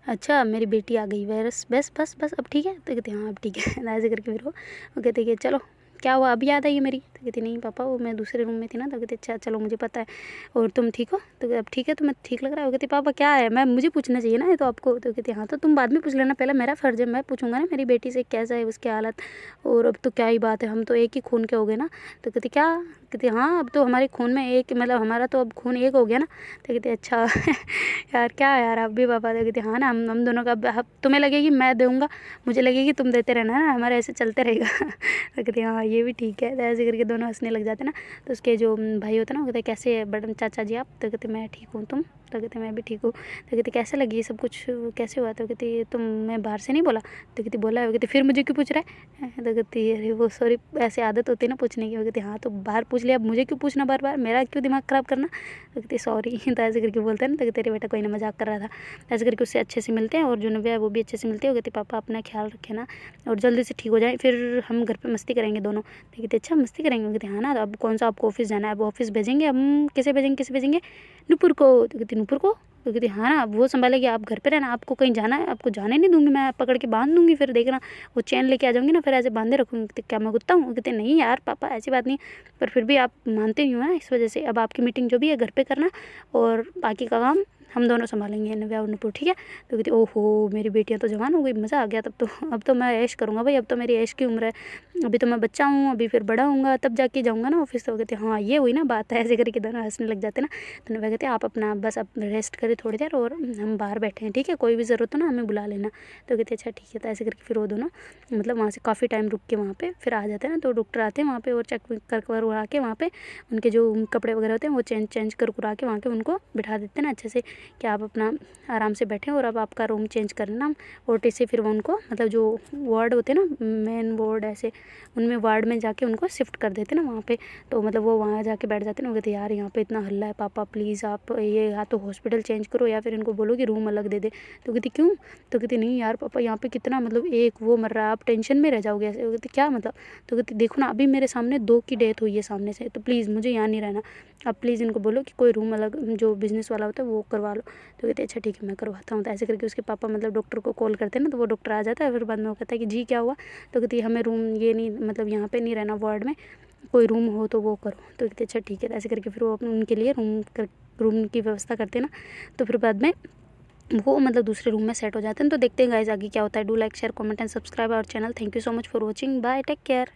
अच्छा मेरी बेटी आ गई, बस बस बस बस अब ठीक है। तो कहते हाँ अब ठीक है। ऐसे करके फिर वो कहते कि चलो क्या हुआ अभी याद आई है मेरी। तो कहती नहीं पापा वो मैं दूसरे रूम में थी ना। तो कहते अच्छा चलो मुझे पता है, और तुम ठीक हो। तो अब ठीक है तुम्हें ठीक लग रहा है। वो कहती पापा क्या है, मैं मुझे पूछना चाहिए ना ये तो आपको। तो कहती हाँ तो तुम बाद में पूछ लेना, पहले मेरा फ़र्ज़ है, मैं पूछूंगा ना मेरी बेटी से कैसा है उसकी हालत। और अब तो क्या ही बात है, हम तो एक ही खून के हो गए ना। तो कहती क्या। कहती हाँ अब तो हमारे खून में एक मतलब हमारा तो अब खून एक हो गया ना। तो कहती अच्छा यार क्या यार आप भी पापा। तो कहती हाँ ना हम दोनों का अब तुम्हें लगेगी मैं दूँगा, मुझे लगेगी तुम देते रहना है ना, हमारा ऐसे चलते रहेगा। तो कहती हाँ ये भी ठीक है। तो ऐसे करके दोनों हंसने लग जाते ना। तो उसके जो भाई होता है ना वो कहते कैसे है बड़न चाचा जी आप। तो कहते मैं ठीक हूँ, तुम। तो कहते मैं भी ठीक हूँ। तो कहते कैसे लगी ये सब कुछ कैसे हुआ। तो कहती तुम मैं बाहर से नहीं बोला। तो कहती बोला है। वो कहती फिर मुझे क्यों पूछ रहा है। तो कहती अरे वो सॉरी ऐसे आदत होती है ना पूछने की। वो कहती हाँ तो बाहर पूछ लिया, अब मुझे क्यों पूछना बार बार, मेरा क्यों दिमाग ख़राब करना। तो कहती सॉरी। तो ऐसे करके बोलते हैं ना। तो कहते तेरे बेटा कोई ना मजाक कर रहा था। ऐसे करके उससे अच्छे से मिलते हैं, और जो नव्या है वो भी अच्छे से मिलती है। वो कहती पापा अपना ख्याल रखे ना, और जल्दी से ठीक हो जाए, फिर हम घर पे मस्ती करेंगे दोनों। तो कहते अच्छा मस्ती करेंगे। वो कहते हाँ ना, अब कौन सा आपको ऑफिस जाना है, अब ऑफिस भेजेंगे हम, किसे भेजेंगे नूपुर को। तो कहती नूपुर को। तो कहती हाँ ना, अब वो संभालेगी, आप घर पे रहना, आपको कहीं जाना है आपको जाने नहीं दूंगी, मैं पकड़ के बांध दूंगी, फिर देखना वो चैन लेके आ जाऊंगी ना, फिर ऐसे बांधे रखूंगी। कहते क्या मैं कुत्ता हूँ। कहते नहीं यार पापा ऐसी बात नहीं, पर फिर भी आप मानते नहीं हो ना, इस वजह से अब आपकी मीटिंग जो भी है घर पे करना, और बाकी का काम हम दोनों संभालेंगे नव्या और नुपुर, ठीक है। तो कहती ओहो मेरी बेटियाँ तो जवान हो गई, मज़ा आ गया तब तो, अब तो मैं ऐश करूँगा भाई, अब तो मेरी ऐश की उम्र है, अभी तो मैं बच्चा हूँ, अभी फिर बड़ा हूँगा तब जाके जाऊँगा ना ऑफिस। तो कहते हाँ ये हुई ना बात है, ऐसे करके दोनों हंसने लग जाते ना। तो नव्या कहते आप अपना बस अब रेस्ट करें थोड़ी देर और हम बाहर बैठे हैं, ठीक है, कोई भी ज़रूरत हो ना हमें बुला लेना। तो कहते अच्छा ठीक है। तो ऐसे करके फिर वो दोनों मतलब वहाँ से काफ़ी टाइम रुक के वहाँ पे फिर आ जाते हैं ना। तो डॉक्टर आते हैं वहाँ पे और चेक कर उड़ा के वहाँ पे उनके जो कपड़े वगैरह होते हैं वो चेंज कर कुरा के वहाँ के उनको बिठा देते हैं ना अच्छे से कि आप अपना आराम से बैठें और अब आपका रूम चेंज करना। ओटी से फिर वो उनको मतलब जो वार्ड होते हैं ना मेन वार्ड ऐसे, उनमें वार्ड में जाके उनको शिफ्ट कर देते हैं ना वहाँ पे। तो मतलब वो वहाँ जाके बैठ जाते हैं ना। वो कहते यार यहाँ पे इतना हल्ला है पापा, प्लीज़ आप ये या तो हॉस्पिटल चेंज करो या फिर इनको बोलो कि रूम अलग दे दे। तो कहती क्यों? तो कहती नहीं यार पापा यहाँ पे कितना मतलब एक वो मर रहा है, आप टेंशन में रह जाओगे ऐसे। वो कहती क्या मतलब? तो कहती देखो ना अभी मेरे सामने 2 की डेथ हुई है सामने से, तो प्लीज़ मुझे यहाँ नहीं रहना, आप प्लीज़ इनको बोलो कि कोई रूम अलग जो बिज़नेस वाला होता है वो करवा लो। तो कहते अच्छा ठीक है मैं करवाता हूँ। तो ऐसे करके उसके पापा मतलब डॉक्टर को कॉल करते हैं ना। तो वो डॉक्टर आ जाता है, फिर बाद में वो कहता है कि जी क्या हुआ? तो कहती हमें रूम ये नहीं मतलब यहाँ पे नहीं रहना, वार्ड में कोई रूम हो तो वो करो। तो कहते अच्छा ठीक है। तो ऐसे करके फिर वो अपने उनके लिए रूम की व्यवस्था करते हैं ना। तो फिर बाद में वो मतलब दूसरे रूम में सेट हो जाते हैं। तो देखते हैं गाइस आगे क्या होता है। Do like share comment and subscribe our channel. Thank you so much for watching, bye, take care.